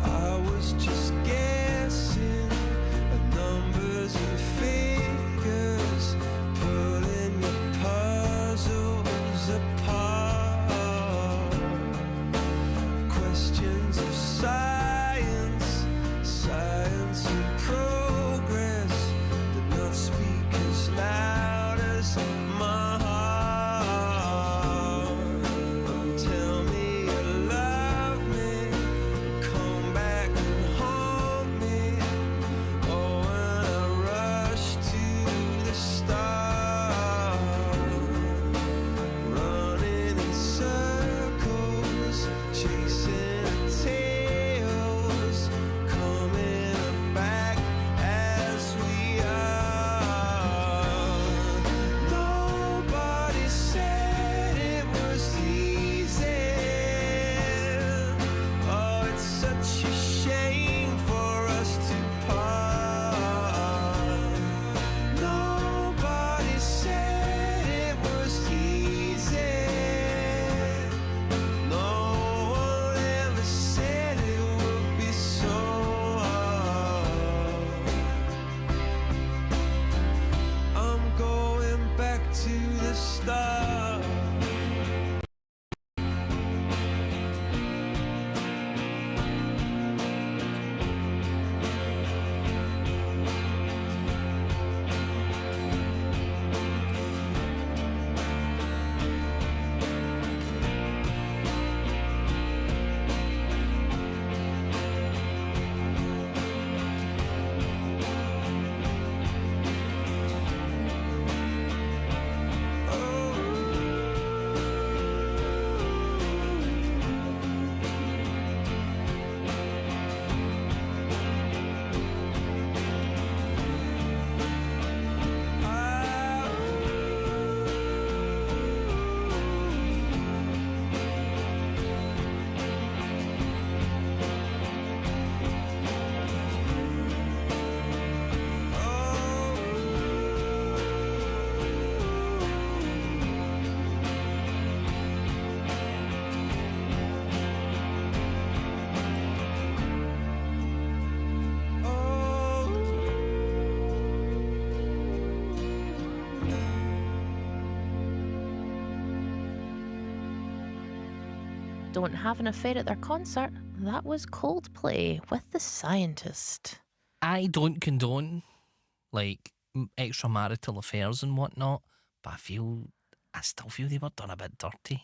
I was just guessing at numbers and figures, don't have an affair at their concert. That was Coldplay with The Scientist. I don't condone like extramarital affairs and whatnot, but I still feel they were done a bit dirty.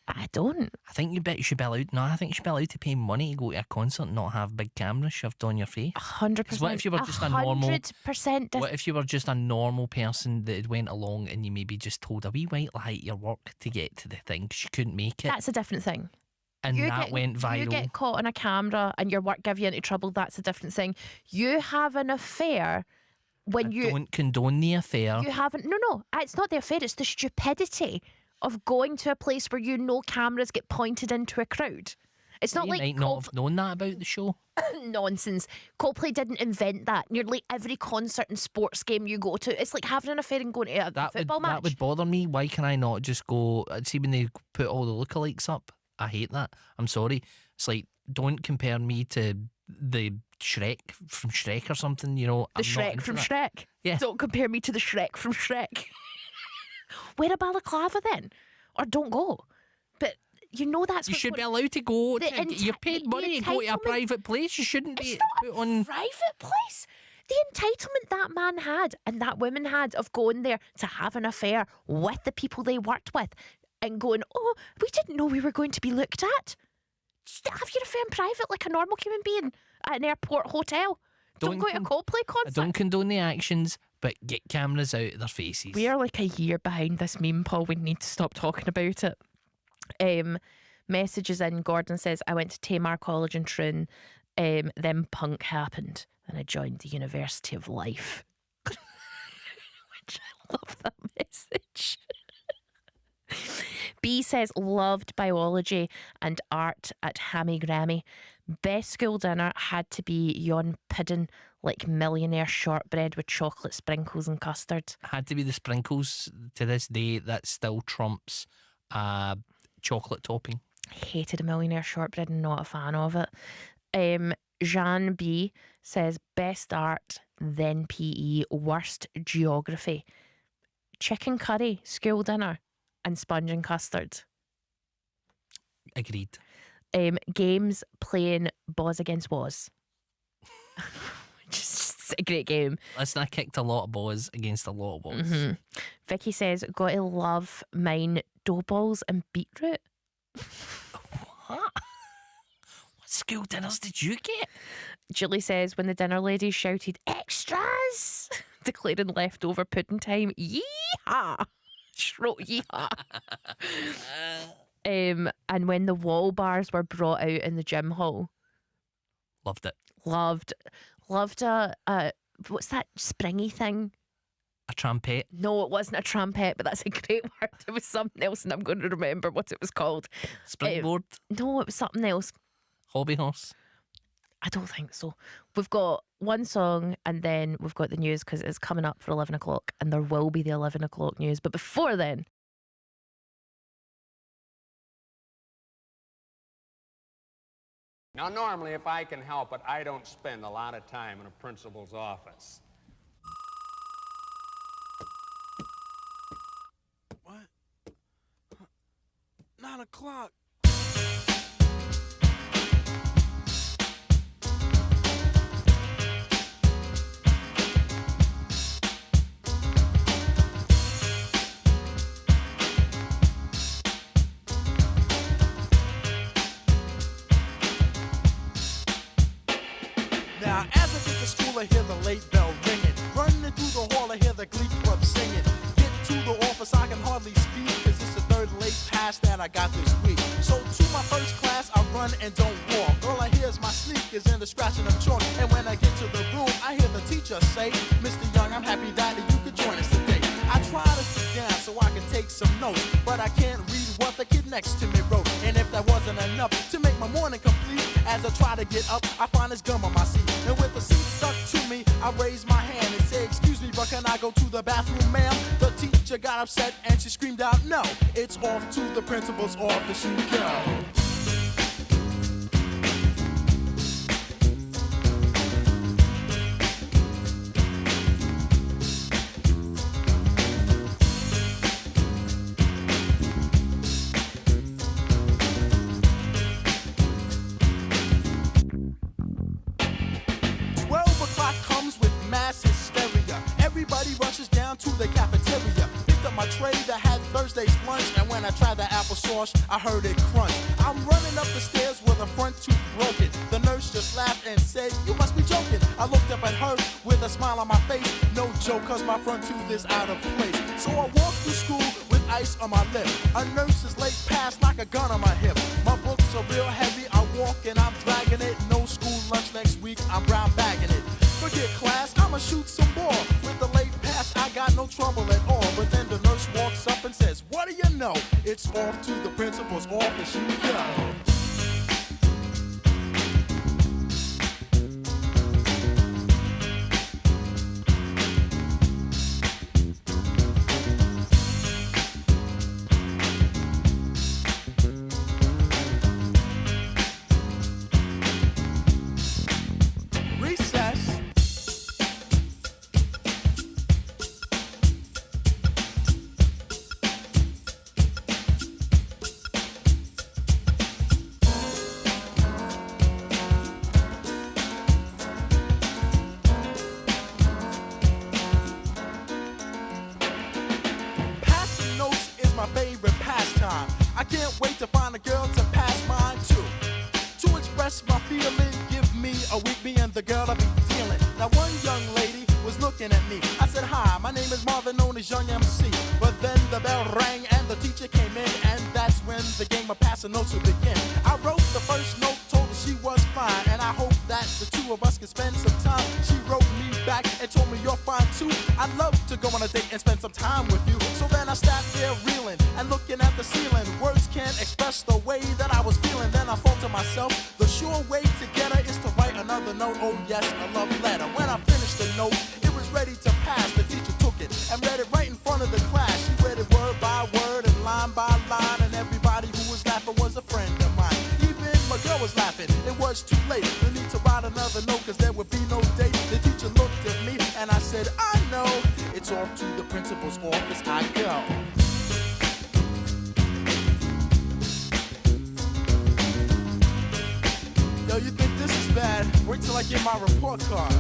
I don't. I think you should be allowed. No, I think you should be allowed to pay money to go to a concert and not have big cameras shoved on your face. 100%. What if you were just a normal? 100%. What if you were just a normal person that had went along and you maybe just told a wee white lie at your work to get to the thing because you couldn't make it, That's a different thing. and that went viral? You get caught on a camera and your work give you into trouble. That's a different thing. You have an affair when I you don't condone the affair. you haven't. No. It's not the affair. It's the stupidity of going to a place where you know cameras get pointed into a crowd. It's not You like might not have known that about the show. nonsense. Coldplay didn't invent that. Nearly every concert and sports game you go to, it's like having an affair and going to a football match. That would bother me. Why can I not just go? See, when they put all the lookalikes up, I hate that. I'm sorry. It's like, don't compare me to the Shrek from Shrek or something. You know, The I'm not Shrek into from that. Shrek. Yeah. Don't compare me to the Shrek from Shrek. Wear a balaclava then, or don't go. But you know that's You what's should be going- allowed to go. The You're paid the money to go to a entitlement- private place. You shouldn't It's be not put a on. private place. The entitlement that man had and that woman had of going there to have an affair with the people they worked with and going, oh, we didn't know we were going to be looked at. Just have your affair in private like a normal human being at an airport hotel. Don't go to a Coldplay I concert. don't condone the actions, but get cameras out of their faces. We are like a year behind this meme, Paul. We need to stop talking about it. Messages in. Gordon says, I went to Tamar College in Troon. Then punk happened and I joined the University of Life. Which I love that message. B says, loved biology and art at Hammy Grammy. Best school dinner had to be yon pudding, like millionaire shortbread with chocolate sprinkles and custard. Had to be the sprinkles. To this day, that still trumps chocolate topping. Hated a millionaire shortbread and not a fan of it. Jean B says, best art, then PE, worst geography. Chicken curry, school dinner, and sponge and custard. Agreed. Games playing Boz Against Woz. Which is just a great game. Listen, I kicked a lot of balls against a lot of balls. Mm-hmm. Vicky says, got to love mine dough balls and beetroot. What? What school dinners did you get? Julie says, when the dinner ladies shouted, extras, declaring leftover pudding time, yeehaw! Shrote yeehaw. And when the wall bars were brought out in the gym hall. Loved it. Loved a what's that springy thing? A trumpet. No, it wasn't a trumpet, but that's a great word. It was something else, and I'm going to remember what it was called. Springboard. No, it was something else. Hobby horse. I don't think so. We've got one song and then we've got the news because it's coming up for 11 o'clock and there will be the 11 o'clock news. But before then... Now, normally, if I can help it, I don't spend a lot of time in a principal's office. What? 9 o'clock. Now, as I get to school, I hear the late bell ringing. Running through the hall, I hear the glee club singing. Get to the office, I can hardly speak, cause it's the third late pass that I got this week. So to my first class, I run and don't walk. All I hear is my sneakers and the scratching of chalk. And when I get to the room, I hear the teacher say, Mr. Young, I'm happy that you could join us today. I try to sit down so I can take some notes, but I can't read what the kid next to me wrote. And if that wasn't enough to make my morning complete, as I try to get up, I find his gum on my seat. And with the seat stuck to me, I raise my hand and say, excuse me, but can I go to the bathroom, ma'am? The teacher got upset and she screamed out, no, it's off to the principal's office you go. to the cafeteria. Picked up my tray that had Thursday's lunch, and when I tried the applesauce, I heard it crunch. I'm running up the stairs with a front tooth broken. The nurse just laughed and said, "You must be joking." I looked up at her with a smile on my face. No joke, cause my front tooth is out of place. So I walked through school with ice on my lip. A nurse's late pass like a gun on my hip. My books are real heavy, I walk and I'm dragging it. No school lunch next week, I'm brown bagging it. Forget class, I'ma shoot some ball. With the late pass, I got no trouble at all. But then the nurse walks up and says, "What do you know? It's off to the principal's office, you go." Notes to begin. I wrote the first note, told her she was fine, and I hope that the two of us can spend some time. She wrote me back and told me you're fine too. I'd love to go on a date and spend some time with you. So then I sat there reeling and looking at the ceiling. Words can't express the way that I was feeling. Then I thought to myself, the sure way to get her is to write another note. Oh yes, a love letter. When I finished the note, it was ready to pass. The teacher took it and read it right in front of the class. She read it word by word and line by line, and everybody who was laughing was a friend of mine. Even my girl was laughing. It was too late. No need to write another note, cause there would be no date. The teacher looked at me and I said, "I know." It's off to the principal's office I go. Yo, you think this is bad? Wait till I get my report card.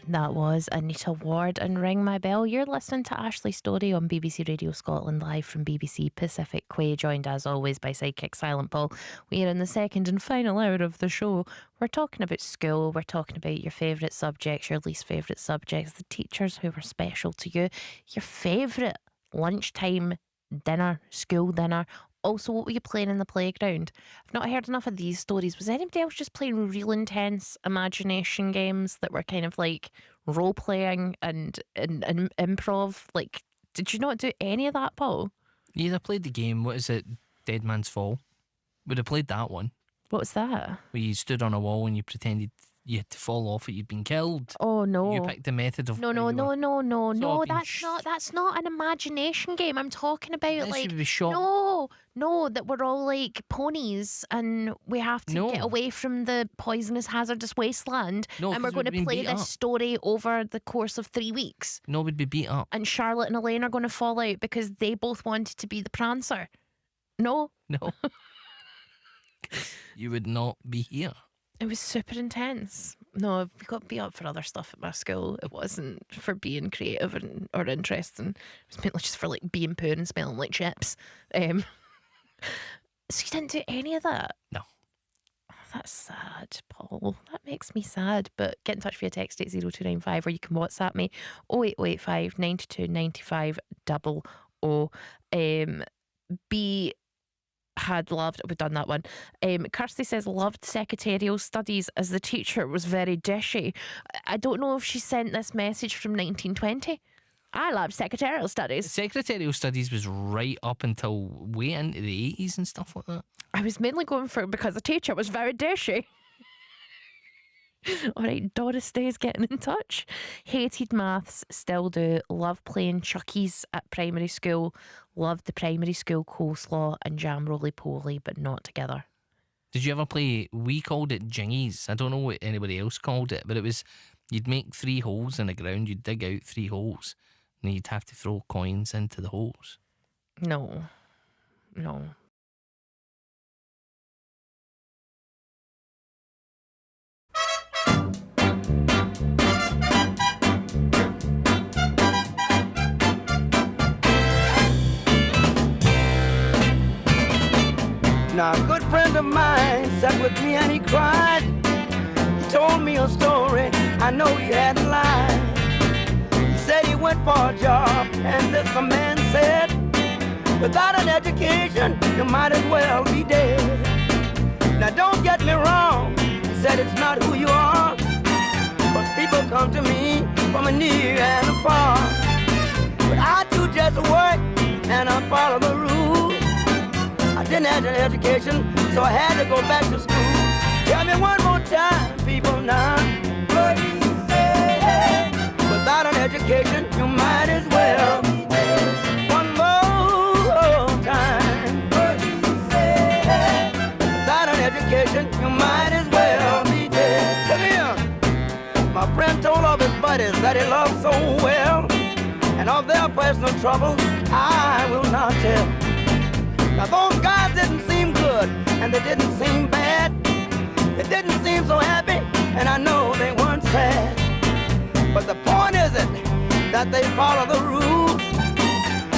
That was Anita Ward and Ring My Bell. You're listening to Ashley Story on BBC Radio Scotland, live from BBC Pacific Quay, joined as always by sidekick Silent Paul. We are in the second and final hour of the show. We're talking about school, we're talking about your favourite subjects, your least favourite subjects, the teachers who were special to you, your favourite lunchtime dinner, school dinner. Also, what were you playing in the playground? I've not heard enough of these stories. Was anybody else just playing real intense imagination games that were kind of like role playing and improv? Like, did you not do any of that, Paul? Yeah, I played the game. What is it? Dead Man's Fall. Would have played that one. What was that? Where you stood on a wall and you pretended you had to fall off it. You'd been killed. Oh no! You picked the method of no. That's not an imagination game. I'm talking about like no, that we're all like ponies and we have to get away from the poisonous, hazardous wasteland. And we're going to play this story over the course of 3 weeks. No, we'd be beat up. And Charlotte and Elaine are going to fall out because they both wanted to be the Prancer. No. You would not be here. It was super intense. No, we got beat up for other stuff at my school. It wasn't for being creative or interesting. It was mainly just for like being poor and smelling like chips. So you didn't do any of that? No. Oh, that's sad, Paul. That makes me sad. But get in touch via text 80295 or you can WhatsApp me 08085 92 95 00. Had loved, we've done that one. Kirsty says loved secretarial studies as the teacher was very dishy. I don't know if she sent this message from 1920. I loved secretarial studies. Secretarial studies was right up until way into the 80s and stuff like that. I was mainly going for it because the teacher was very dishy. All right, Doris Day's getting in touch. Hated maths, still do. Love playing chuckies at primary school. Loved the primary school coleslaw and jam roly-poly, but not together. Did you ever play, we called it jingies. I don't know what anybody else called it, but it was, you'd make 3 holes in the ground, you'd dig out 3 holes, and you'd have to throw coins into the holes. No. Now a good friend of mine sat with me and he cried. He told me a story, I know he hadn't lied. He said he went for a job and this a man said, without an education, you might as well be dead. Now don't get me wrong, he said it's not who you are, but people come to me from a near and a far. But I do just work and I follow the rules. I didn't have an education, so I had to go back to school. Tell me one more time, people now. What do you say? Without an education, you might as well be dead. One more time. What do you say? Without an education, you might as well be dead. Look here. My friend told all his buddies that he loved so well, and of their personal troubles, I will not tell. Now those guys didn't seem good, and they didn't seem bad. They didn't seem so happy, and I know they weren't sad. But the point isn't that they follow the rules.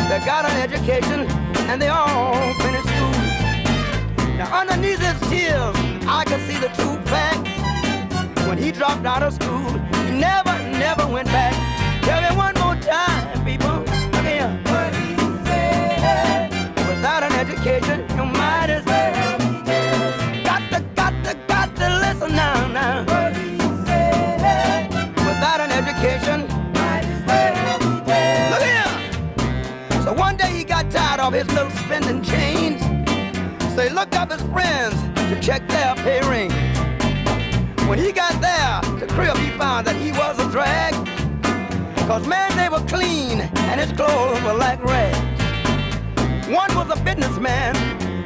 They got an education, and they all finished school. Now underneath his tears, I could see the true fact. When he dropped out of school, he never went back. Tell me one more time, people, again. What do you say? Without an education, you might as well be dead. Got to listen now. What do you say? Without an education, might as well be dead. Look here. So one day he got tired of his little spending change. So he looked up his friends to check their pay ring. When he got there, the crib, he found that he was a drag. Cause man, they were clean and his clothes were like rags. One was a businessman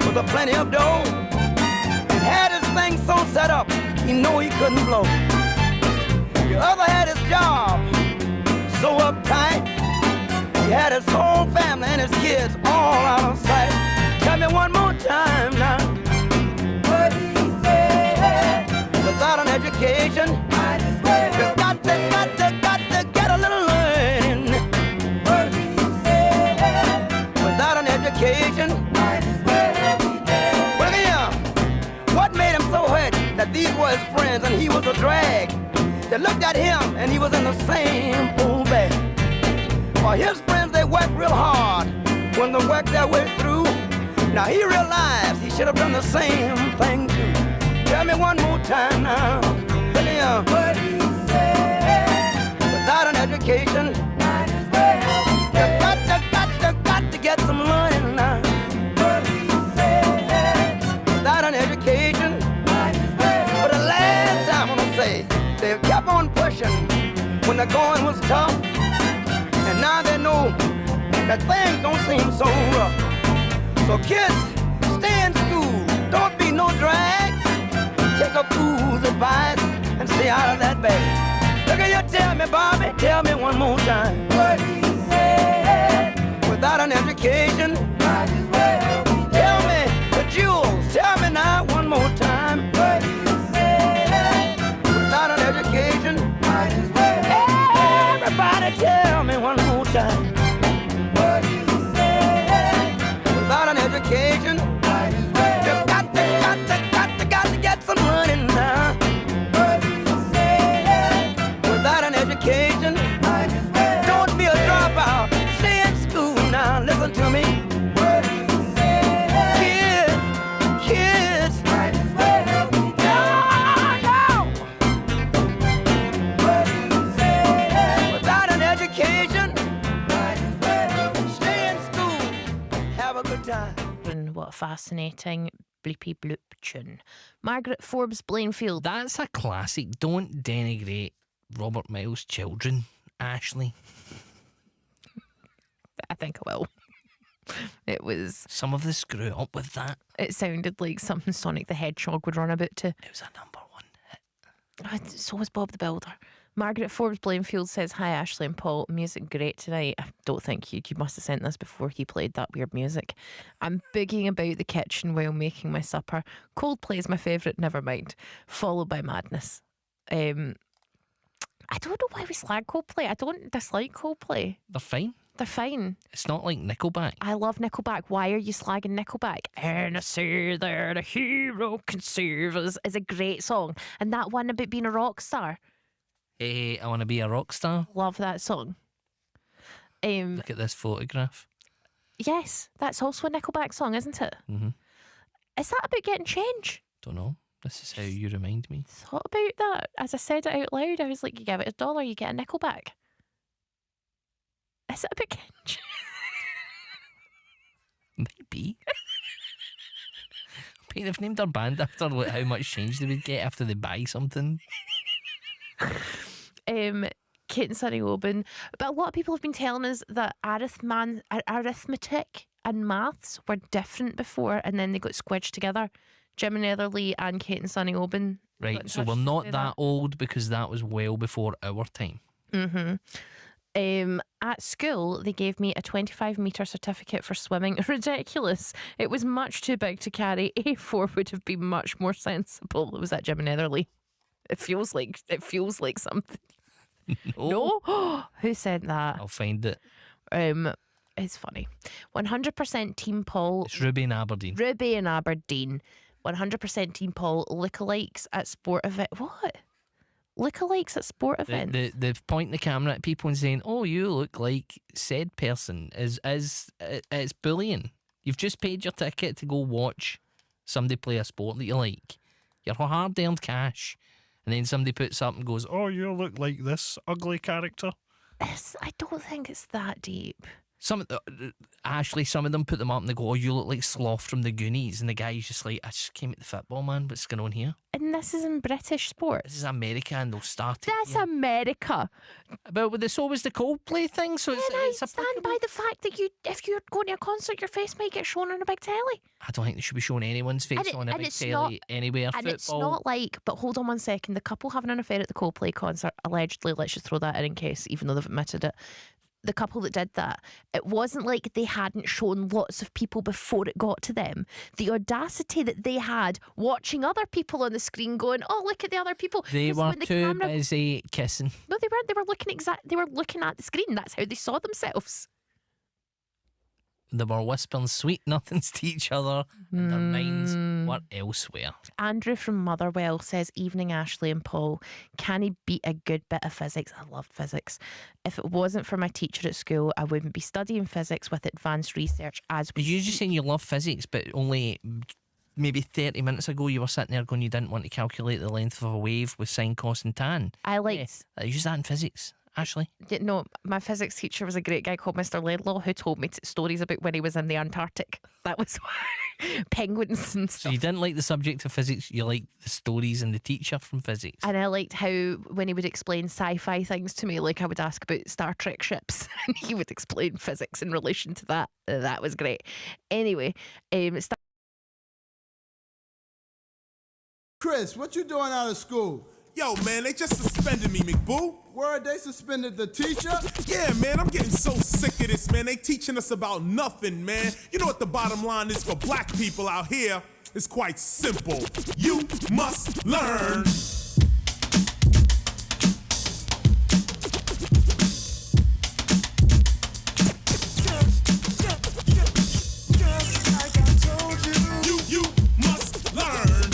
with a plenty of dough. He had his thing so set up, he knew he couldn't blow. The other had his job so uptight. He had his whole family and his kids all out of sight. Tell me one more time now. What do you say? Without an education, you got to a drag. They looked at him and he was in the same old bag. For his friends, they worked real hard when they worked their way through. Now he realized he should have done the same thing too. Tell me one more time now. William, what he said. Without an education, might as well. You got to get some learning now. What he said. Without an education, might as well. For the last time I'm gonna say, they kept on pushing when the going was tough. And now they know that things don't seem so rough. So kids, stay in school, don't be no drag. Take a fool's advice and stay out of that bag. Look at you, tell me, Bobby, tell me one more time. What he said. Without an education, might as well. Tell me, the Jules, tell me now one more time. What he said. Without an education, might as well. Everybody tell me one more time. What he said. Without an education, might as well. You got to get some money now. What he said. Without an education, might as well. Don't be a dropout. Stay in school now. Listen to me. What he said. Kids, might as well. No. What he said. Without an education, might as well. Stay in school. Have a good time. And what a fascinating bleepy bloop tune. Margaret Forbes Blainfield. That's a classic. Don't denigrate Robert Miles' children, Ashley. I think I will. It was. Some of us grew up with that. It sounded like something Sonic the Hedgehog would run about to. It was a number one hit. So was Bob the Builder. Margaret Forbes Blainfield says, "Hi Ashley and Paul, music great tonight." I don't think you must have sent this before he played that weird music. I'm boogieing about the kitchen while making my supper. Coldplay is my favourite, never mind. Followed by Madness. I don't know why we slag Coldplay. I don't dislike Coldplay. They're fine. They're fine. It's not like Nickelback. I love Nickelback. Why are you slagging Nickelback? And I say that a hero can save us is a great song. And that one about being a rock star. Hey, I want to be a rock star. Love that song. Look at this photograph. Yes, that's also a Nickelback song, isn't it? Mm-hmm. Is that about getting change? Don't know. This is how you remind me. Thought about that. As I said it out loud, I was like, you give it $1, you get a Nickelback. Is it about getting change? Maybe. But they've named their band after like, how much change they would get after they buy something. Kate and Sonny Oban. But a lot of people have been telling us that arithmetic and maths were different before and then they got squidged together. Jim Netherly and Kate and Sonny Oban. Right, so we're not that old because that was well before our time. Mm-hmm. At school, they gave me a 25-metre certificate for swimming. Ridiculous. It was much too big to carry. A4 would have been much more sensible. Was that Jim Netherly? It feels like something. No? Who said that? I'll find it. It's funny. 100% Team Paul. It's Ruby in Aberdeen. 100% Team Paul. Lookalikes at sport event. What? Lookalikes at sport events? They pointing the camera at people and saying, "Oh, you look like said person." It's bullying. You've just paid your ticket to go watch somebody play a sport that you like. Your hard-earned cash. And then somebody puts up and goes, "Oh, you look like this ugly character." I don't think it's that deep. Ashley, some of them put them up and they go, "Oh, you look like Sloth from the Goonies." And the guy's just like, "I just came at the football, man. What's going on here?" And this is in British sports. This is America and they'll start it. That's America. But so was the Coldplay thing. So I stand by the fact that if you're going to a concert, your face might get shown on a big telly. I don't think they should be showing anyone's face on a big telly anywhere. And football. It's not like, but hold on one second, the couple having an affair at the Coldplay concert, allegedly, let's just throw that in case, even though they've admitted it. The couple that did that, it wasn't like they hadn't shown lots of people before it got to them. The audacity that they had watching other people on the screen going, "Oh, look at the other people." They were too busy kissing. No, they weren't. They were looking at the screen. That's how they saw themselves. They were whispering sweet nothings to each other, and their minds were elsewhere. Andrew from Motherwell says, evening Ashley and Paul, can he beat a good bit of physics? I loved physics. If it wasn't for my teacher at school, I wouldn't be studying physics with advanced research as we You're just saying you love physics, but only maybe 30 minutes ago you were sitting there going you didn't want to calculate the length of a wave with sine, cos and tan. I liked... Use that in physics, Ashley. No, my physics teacher was a great guy called Mr. Laidlaw who told me stories about when he was in the Antarctic. That was penguins and stuff. So you didn't like the subject of physics, you liked the stories and the teacher from physics. And I liked how when he would explain sci-fi things to me, like I would ask about Star Trek ships and he would explain physics in relation to that. That was great. Anyway, Chris, what you doing out of school? Yo, man, they just suspended me, McBoo. Word, they suspended the teacher? Yeah, man, I'm getting so sick of this, man. They teaching us about nothing, man. You know what the bottom line is for black people out here? It's quite simple. You must learn. You must learn.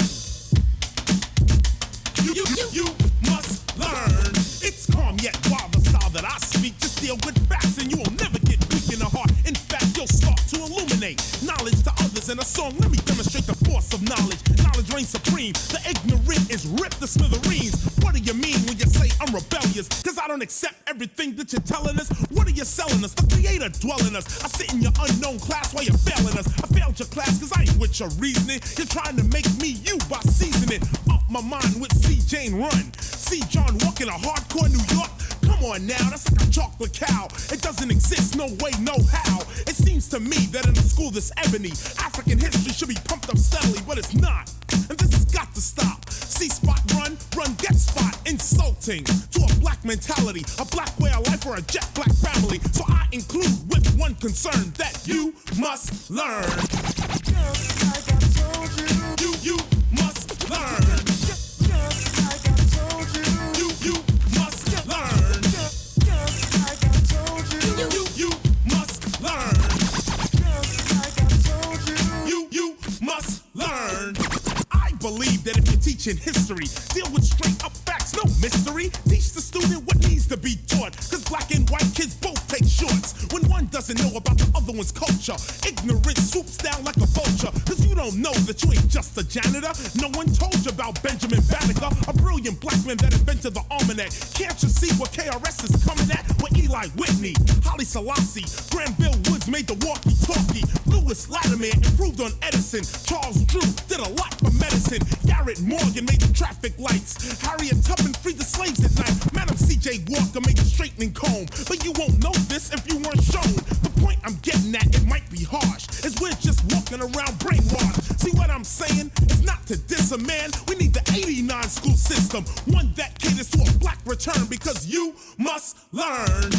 You must learn. It's calm yet wild, the style that I speak. Just deal with facts and you will never get weak in the heart. In fact, you'll start to illuminate knowledge to others in a song. Let me demonstrate the force of knowledge. Knowledge reigns supreme. The ignorant is ripped to smithereens. What do you mean when you say I'm rebellious? Cause I don't accept everything that you're telling us. What are you selling us? The creator dwelling us. I sit in your unknown class while you're failing us. I failed your class cause I ain't with your reasoning. You're trying to make me you by seasoning up my mind with C. Jane Run. See John walk in a hardcore New York. Come on now, that's like a chocolate cow. It doesn't exist, no way, no how. It seems to me that in a school this ebony, African history should be pumped up steadily, but it's not. And this has got to stop. See spot, run, get spot. Insulting to a black mentality, a black way of life or a jet black family. So I include with one concern that you must learn. Just like I told you. You must learn. Just like I told you. You must learn. Just like I told you. You must learn. Just like I told you. You must learn. I believe that if you're teaching history, deal with straight up facts, no mystery. Teach the student what needs to be taught, cause black and white kids both take shorts. When one doesn't know about the other one's culture, ignorance swoops down like a vulture. Cause you don't know that you ain't just a janitor. No one told you about Benjamin Banneker, a brilliant black man that invented the almanac. Can't you see what KRS is coming at? With Eli Whitney, Haile Selassie, Granville Woods made the walkie-talkie. Lewis Latimer improved on Edison. Charles Drew did a lot for medicine. Garrett Morgan made the traffic lights. Harriet Tubman freed the slaves at night. Madam C.J. Walker made the straightening comb. But you won't know this if you weren't shown. The point I'm getting at, it might be harsh, is we're just walking around brainwashed. See what I'm saying? It's not to diss a man. We need the 89 school system, one that caters to a black return, because you must learn.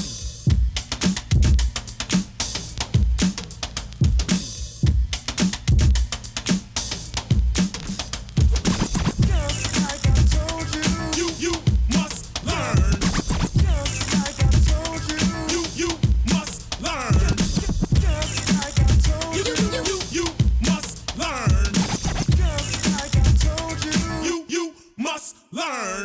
Learn.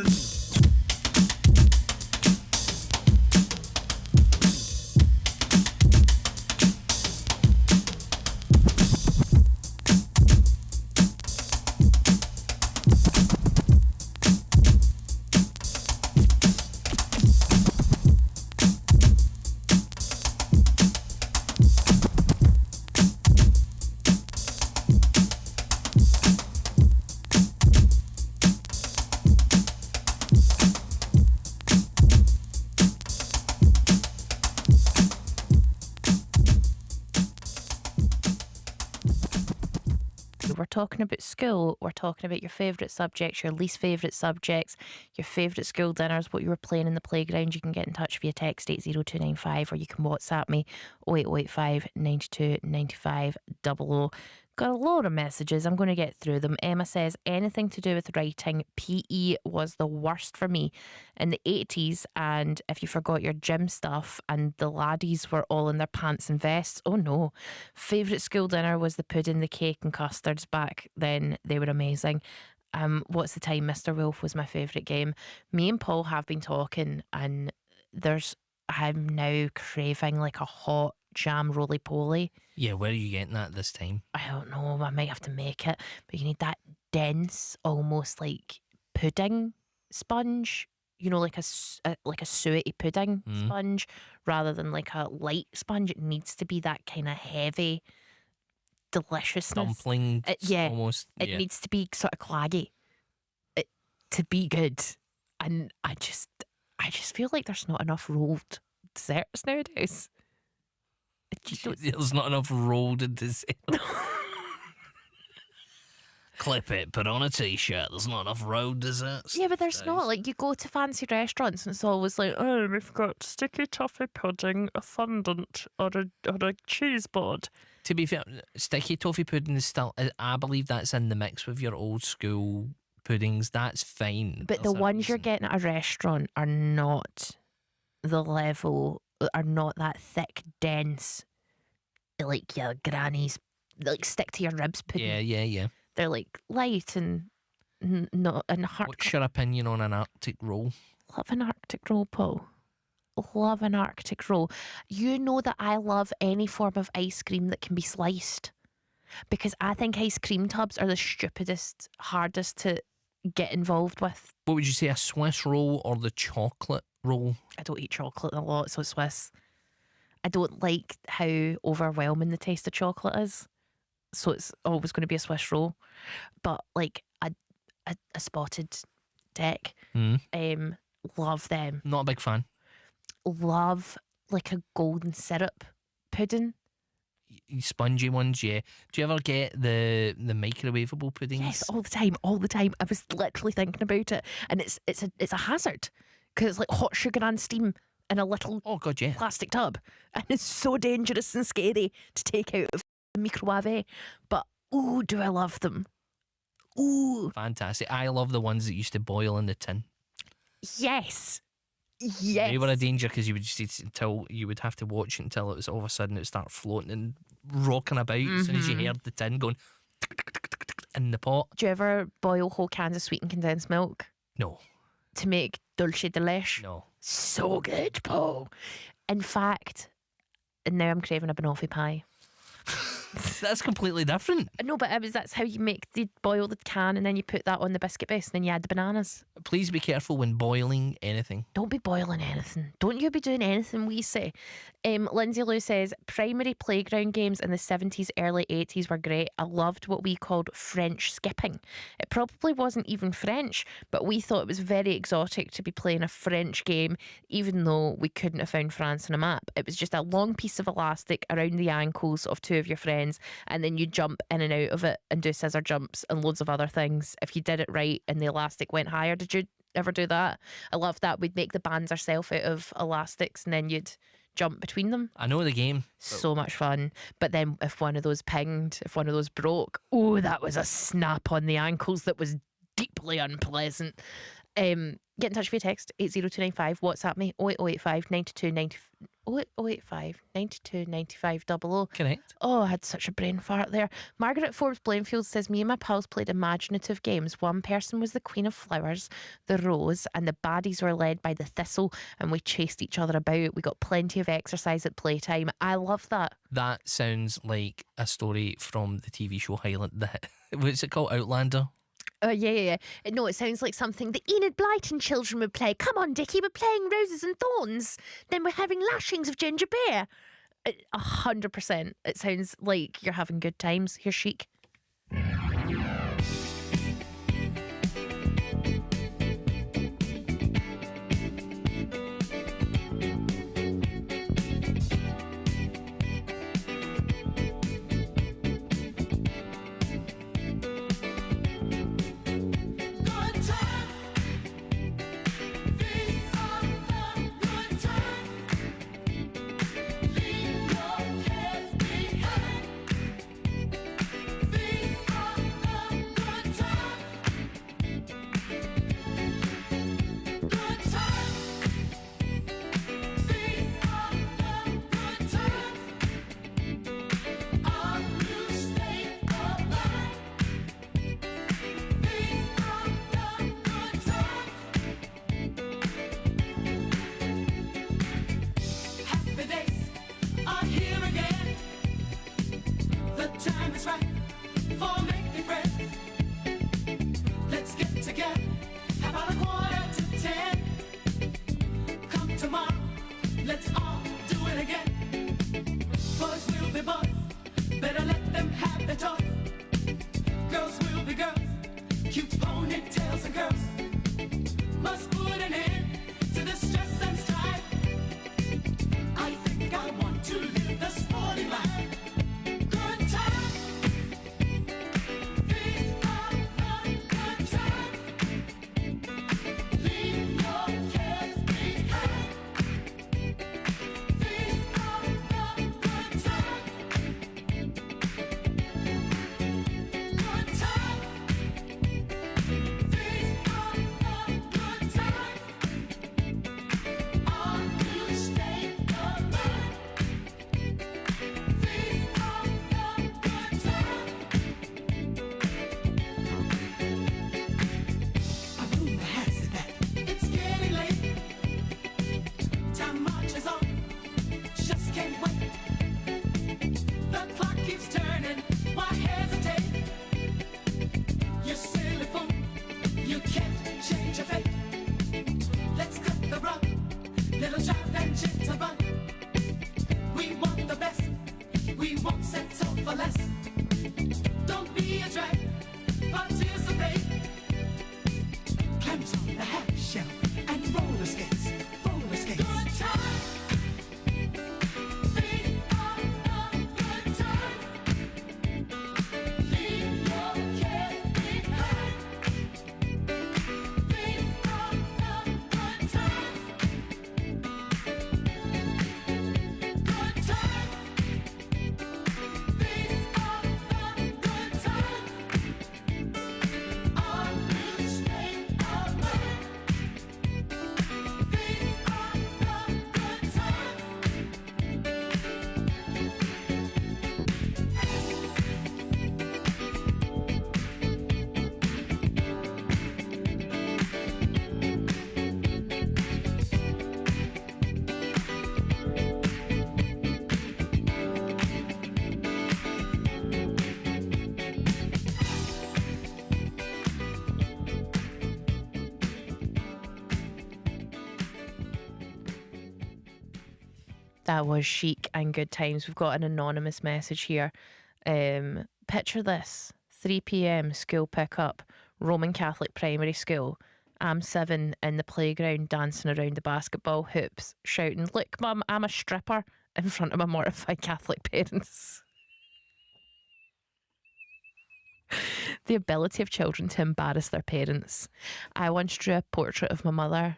We're talking about school, we're talking about your favourite subjects, your least favourite subjects, your favourite school dinners, what you were playing in the playground. You can get in touch via text 80295 or you can WhatsApp me 08085 92 95 00. Got a lot of messages. I'm going to get through them. Emma says, anything to do with writing, PE was the worst for me in the 80s. And if you forgot your gym stuff and the laddies were all in their pants and vests, oh no. Favourite school dinner was the pudding, the cake and custards back then. They were amazing. What's the time? Mr. Wolf was my favourite game. Me and Paul have been talking, and I'm now craving like a hot jam roly-poly. Yeah, where are you getting that this time? I don't know, I might have to make it, but you need that dense, almost like pudding sponge, you know, like a suety pudding sponge, rather than like a light sponge. It needs to be that kind of heavy deliciousness. Dumpling, almost. It needs to be sort of claggy to be good. And I just feel like there's not enough rolled desserts nowadays. There's not enough rolled dessert. Clip it, put on a t-shirt. There's not enough rolled desserts. Yeah, but there's not. Like, you go to fancy restaurants and it's always like, oh, we've got sticky toffee pudding, a fondant, or a cheese board. To be fair, sticky toffee pudding is still, I believe that's in the mix with your old school puddings. That's fine. But the ones you're getting at a restaurant are not the level, are not that thick, dense, like your granny's, like stick to your ribs pudding. Yeah. They're like light and not and hard. What's your opinion on an Arctic roll? Love an Arctic roll, Paul. Love an Arctic roll. You know that I love any form of ice cream that can be sliced, because I think ice cream tubs are the stupidest, hardest to get involved with. What would you say, a Swiss roll or the chocolate roll? I don't eat chocolate a lot, so it's Swiss. I don't like how overwhelming the taste of chocolate is, so it's always going to be a Swiss roll. But like a spotted deck, love them. Not a big fan. Love like a golden syrup pudding. Spongy ones, yeah. Do you ever get the microwavable puddings? Yes, all the time. I was literally thinking about it, and it's a hazard, because it's like hot sugar and steam in a little plastic tub, and it's so dangerous and scary to take out of the microwave. But ooh, do I love them? Ooh, fantastic! I love the ones that used to boil in the tin. Yes. They were a danger, because you would just you would have to watch it until it was all of a sudden it would start floating and rocking about as soon as you heard the tin going in the pot. Do you ever boil whole cans of sweetened condensed milk? No. To make dulce de leche? No. So good, Paul. In fact, now I'm craving a banoffee pie. That's completely different. No, but that's how you boil the can, and then you put that on the biscuit base, and then you add the bananas. Please be careful when boiling anything. Don't be boiling anything. Don't you be doing anything we say. Lindsay Lou says, primary playground games in the 70s, early 80s were great. I loved what we called French skipping. It probably wasn't even French, but we thought it was very exotic to be playing a French game, even though we couldn't have found France on a map. It was just a long piece of elastic around the ankles of two of your friends, and then you jump in and out of it and do scissor jumps and loads of other things if you did it right and the elastic went higher. Did you ever do that? I loved that. We'd make the bands ourselves out of elastics, and then you'd jump between them. I know the game. So much fun. But then if one of those pinged, if one of those broke, oh, that was a snap on the ankles that was deeply unpleasant. Get in touch via text 80295, WhatsApp me 08085 92 95 00. Correct. Oh, I had such a brain fart there. Margaret Forbes Blainfield says, me and my pals played imaginative games. One person was the Queen of Flowers, the Rose, and the baddies were led by the Thistle, and we chased each other about. We got plenty of exercise at playtime. I love that. That sounds like a story from the TV show Highland. What's it called? Outlander? Yeah. No, it sounds like something the Enid Blyton children would play. Come on, Dickie, we're playing Roses and Thorns. Then we're having lashings of ginger beer. 100%. It sounds like you're having good times. Here's Chic. ponytails and curls must put an end to the stress and strife. I think I want to live the sporty life. Good times, these are the good times. Leave your cares behind. These are the good times. Good times. These are the good times. Our new state of mind. These are the good times. A rumor has it that it's getting late. Time marches on, just can't wait. The clock keeps turning, why hesitate? You silly fool, you can't change your fate. Let's cut the rug, little jive and jitterbug. We want the best, we won't settle for less. Don't be a drag, participate. Clams on the half shell and roller skates, roller skates. Good times. These are the good times. Leave your cares behind. These are the good times. Good times. These are the good times. Our new state of mind. These are the good times. That was Chic and Good Times. We've got an anonymous message here. Picture this: 3 p.m. school pickup, Roman Catholic primary school. I'm 7 in the playground dancing around the basketball hoops, shouting, "Look, Mum, I'm a stripper," in front of my mortified Catholic parents. The ability of children to embarrass their parents. I once drew a portrait of my mother.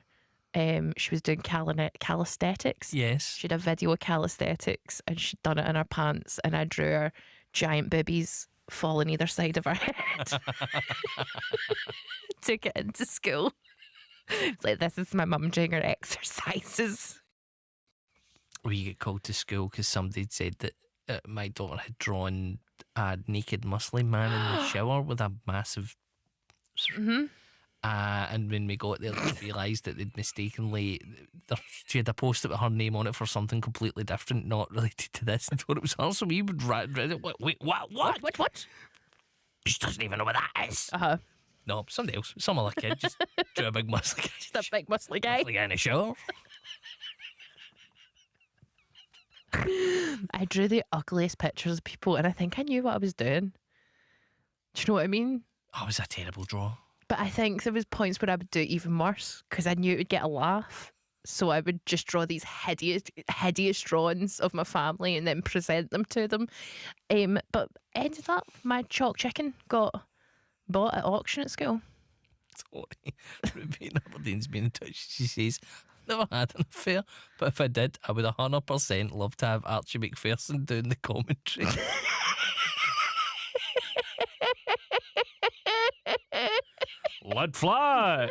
She was doing calisthenics. Yes. She had a video of calisthenics and she'd done it in her pants, and I drew her giant boobies falling either side of her head. Took it into school. It's like, this is my mum doing her exercises. We get called to school because somebody had said that my daughter had drawn a naked muscly man in the shower with a massive... Mm-hmm. And when we got there, we realised that they'd mistakenly... She had a post-it with her name on it for something completely different, not related to this, and thought it was her, so we would read it. Wait, what? What? She doesn't even know what that is. Uh-huh. No, somebody else. Some other kid just drew a big muscly guy. Just a big muscly guy. Muscly guy in the shower. I drew the ugliest pictures of people, and I think I knew what I was doing. Do you know what I mean? Oh, it was a terrible draw. But I think there was points where I would do it even worse because I knew it would get a laugh. So I would just draw these hideous drawings of my family and then present them to them. But ended up, my chalk chicken got bought at auction at school. Sorry. Ruby in Aberdeen's been in touch. She says, never had an affair, but if I did, I would 100% love to have Archie McPherson doing the commentary. Let fly.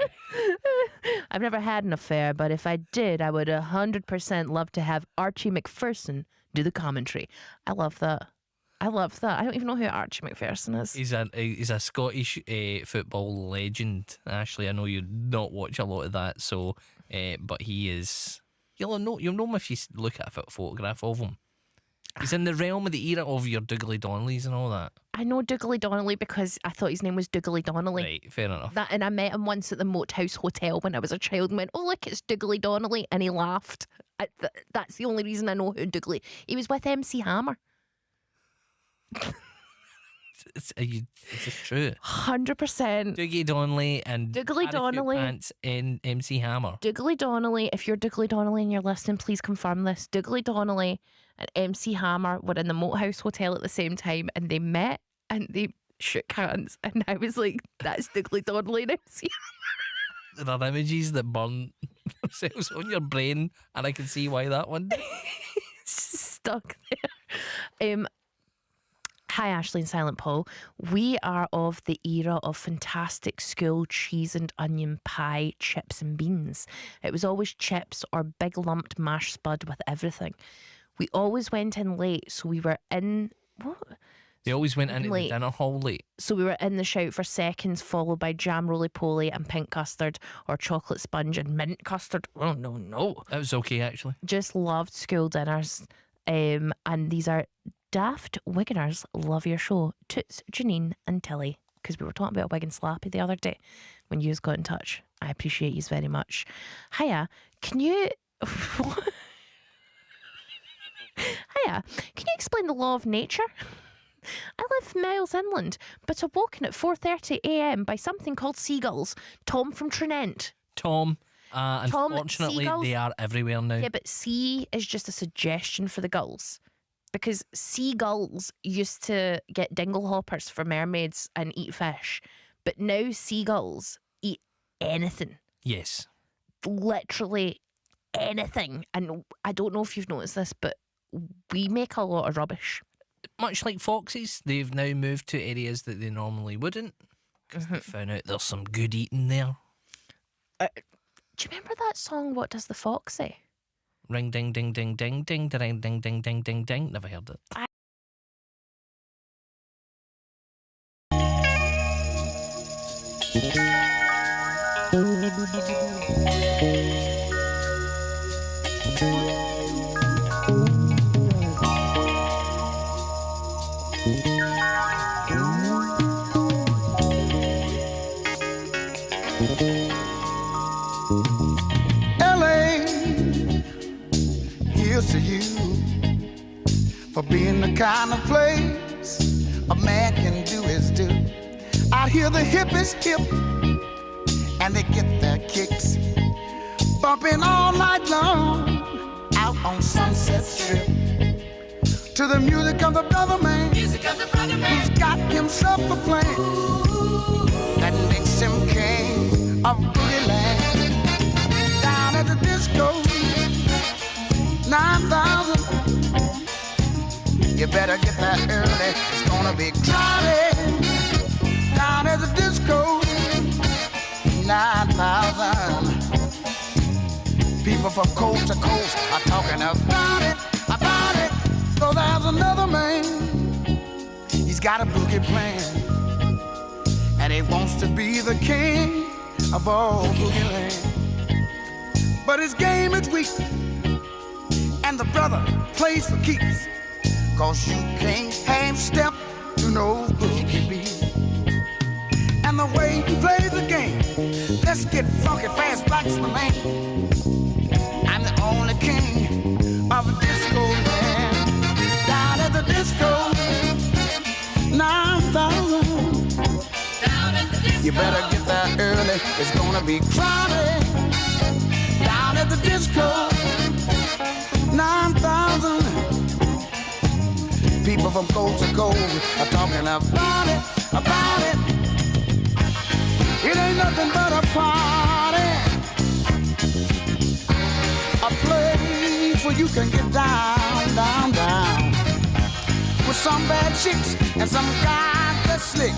I've never had an affair, but if I did, I would 100% love to have Archie McPherson do the commentary. I love that. I don't even know who Archie McPherson is. He's a Scottish football legend. Ashley, I know you not watch a lot of that, so but he is. You'll know him if you look at a photograph of him. He's in the realm of the era of your Dougley Donnellys and all that. I know Dougley Donnelly because I thought his name was Dougley Donnelly. Right, fair enough. And I met him once at the Moat House Hotel when I was a child and went, "Oh, look, it's Dougley Donnelly," and he laughed. That's the only reason I know who Dougley. He was with MC Hammer. Is this true? 100%. Dougie Donnelly and Dougie Parachute Donnelly. Pants in MC Hammer. Dougie Donnelly, if you're Dougie Donnelly and you're listening, please confirm this. Dougie Donnelly and MC Hammer were in the Moat House Hotel at the same time, and they met and they shook hands, and I was like, that's Dougie Donnelly and MC Hammer. There are images that burn themselves on your brain, and I can see why that one did. Stuck there. Hi, Ashley and Silent Paul. We are of the era of fantastic school cheese and onion pie, chips and beans. It was always chips or big lumped mashed spud with everything. We always went in late, so we were in... What? They always went into the Late. dinner hall late. So we were in the shout for seconds, followed by jam roly-poly and pink custard, or chocolate sponge and mint custard. Oh, no. That was okay, actually. Just loved school dinners. And these are Daft Wigginers. Love your show. Toots, Janine and Tilly. Because we were talking about Wig and Slappy the other day when you got in touch. I appreciate you very much. Hiya, can you... Hiya, can you explain the law of nature? I live miles inland, but awoken at 4:30 a.m. by something called seagulls. Tom from Trinent. Tom, unfortunately, seagulls- they are everywhere now. Yeah, but sea is just a suggestion for the gulls. Because seagulls used to get dingle hoppers for mermaids and eat fish. But now seagulls eat anything. Yes. Literally anything. And I don't know if you've noticed this, but we make a lot of rubbish. Much like foxes, they've now moved to areas that they normally wouldn't. Because they found out there's some good eating there. Do you remember that song, What Does the Fox Say? Ring ding ding ding ding ding ding ding ding ding ding ding. Never heard it. LA, here's to you for being the kind of place a man can do his due. Out here the hip is hip, and they get their kicks bumping all night long out on Sunset Strip to the music of the brother man, who's got himself a plan that makes him king of boogie land. Down at the disco, 9,000. You better get there early, it's gonna be crowded. Down at the disco, 9,000. People from coast to coast are talking about it. So there's another man, he's got a boogie plan, and he wants to be the king of all boogie land. But his game is weak, and the brother plays for keeps, 'cause you can't half step to no boogie beat. And the way he plays the game, let's get funky fast, black's my name. I'm the only king of disco land. Down at the disco, 9,000. You better get there early, it's gonna be crowded. Down at the disco, 9,000. People from coast to coast are talking about it. It ain't nothing but a party, a place where you can get down, down, down, with some bad chicks and some guys that's slick.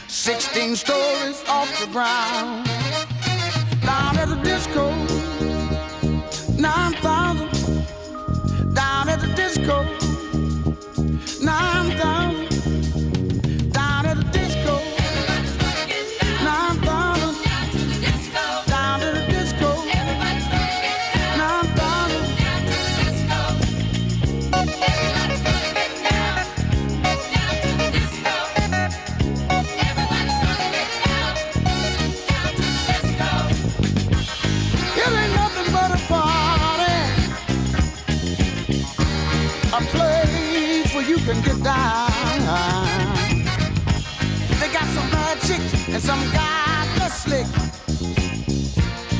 16 stories off the ground. Down at the disco, 9,000. Down at the disco, 9,000. Down at the disco, 9,000. Down at the disco, 9,000. It ain't nothing but a party, a place where you can get down. and some guy that's slick,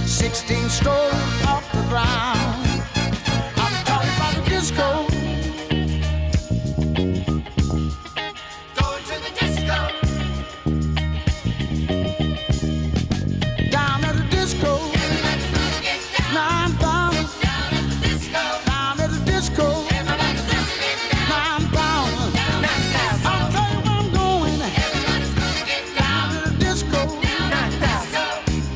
16 strolls off the ground. I'm talking about the disco. Going to the disco. Down at the disco. Everybody's gonna get down. Now I'm down. Down at the disco. Down at the disco. Everybody's gonna get down. Now I'm down. Down at the disco. I'll tell you where I'm going. Everybody's gonna get down to the disco. Down at the disco.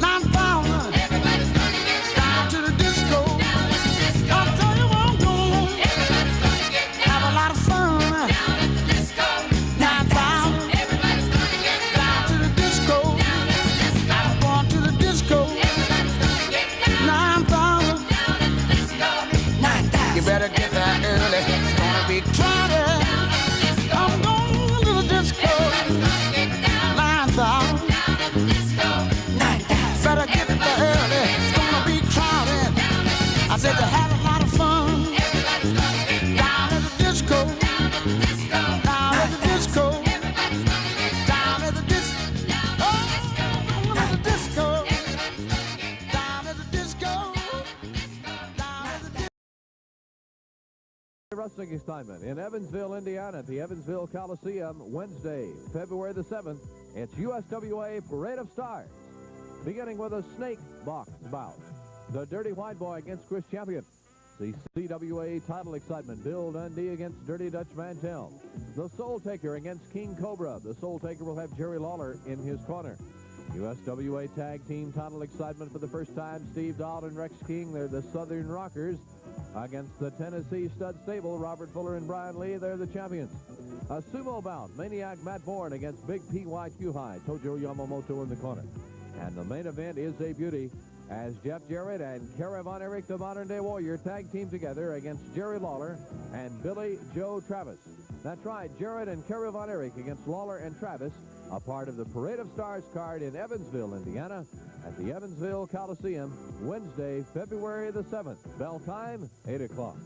Now I'm down. Everybody's gonna get down to the disco. Down at the disco. I'll tell you where I'm going. Everybody's gonna get down. Have a lot of fun. Down at the disco. Now I'm down. Everybody's gonna get down to the disco. Down at the disco. I'm going to the disco. Everybody's gonna get down. Now I'm down. Down at the disco. Now I'm down. You better get there early. It's gonna be crowded. Down at the disco. I'm going to the disco. Everybody's gonna get down. Now I'm down. Down at the disco. Now I'm down. Better get there early. It's gonna be crowded. I said to have a lot of fun. Everybody's gonna get down at the disco. Down at the disco. Down at the disco. Everybody's gonna get down at the disco. Down at the disco. Down at the disco. Down at the disco. Wrestling assignment in Evansville, Indiana at the Evansville Coliseum, Wednesday, February the 7th. It's USWA Parade of Stars, beginning with a snake box bout. The Dirty White Boy against Chris Champion. The CWA title excitement, Bill Dundee against Dirty Dutch Mantel. The Soul Taker against King Cobra. The Soul Taker will have Jerry Lawler in his corner. USWA Tag Team title excitement for the first time, Steve Dodd and Rex King. They're the Southern Rockers against the Tennessee Stud Stable, Robert Fuller and Brian Lee. They're the champions. A sumo bout, Maniac Matt Bourne against Big P.Y.Q. High, Tojo Yamamoto in the corner. And the main event is a beauty as Jeff Jarrett and Kerry Von Erich, the Modern Day Warrior, tag team together against Jerry Lawler and Billy Joe Travis. That's right, Jarrett and Kerry Von Erich against Lawler and Travis, a part of the Parade of Stars card in Evansville, Indiana, at the Evansville Coliseum, Wednesday, February the 7th. Bell time, 8 o'clock.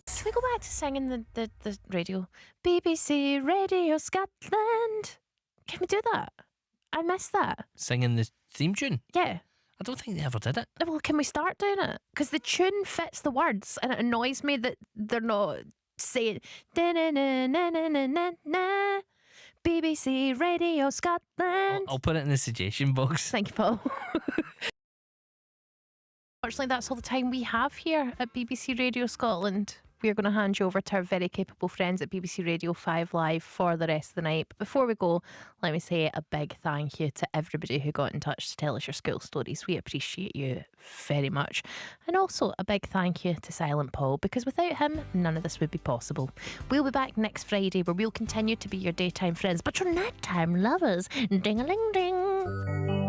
Can we go back to singing the radio? BBC Radio Scotland. Can we do that? I missed that. Singing the theme tune? Yeah. I don't think they ever did it. Well, can we start doing it? Because the tune fits the words, and it annoys me that they're not saying na-na-na-na-na-na-na. BBC Radio Scotland. I'll put it in the suggestion box. Thank you, Paul. Unfortunately, that's all the time we have here at BBC Radio Scotland. We're going to hand you over to our very capable friends at BBC Radio 5 Live for the rest of the night. But before we go, let me say a big thank you to everybody who got in touch to tell us your school stories. We appreciate you very much. And also a big thank you to Silent Paul, because without him, none of this would be possible. We'll be back next Friday where we'll continue to be your daytime friends, but your nighttime lovers. Ding-a-ling-ding.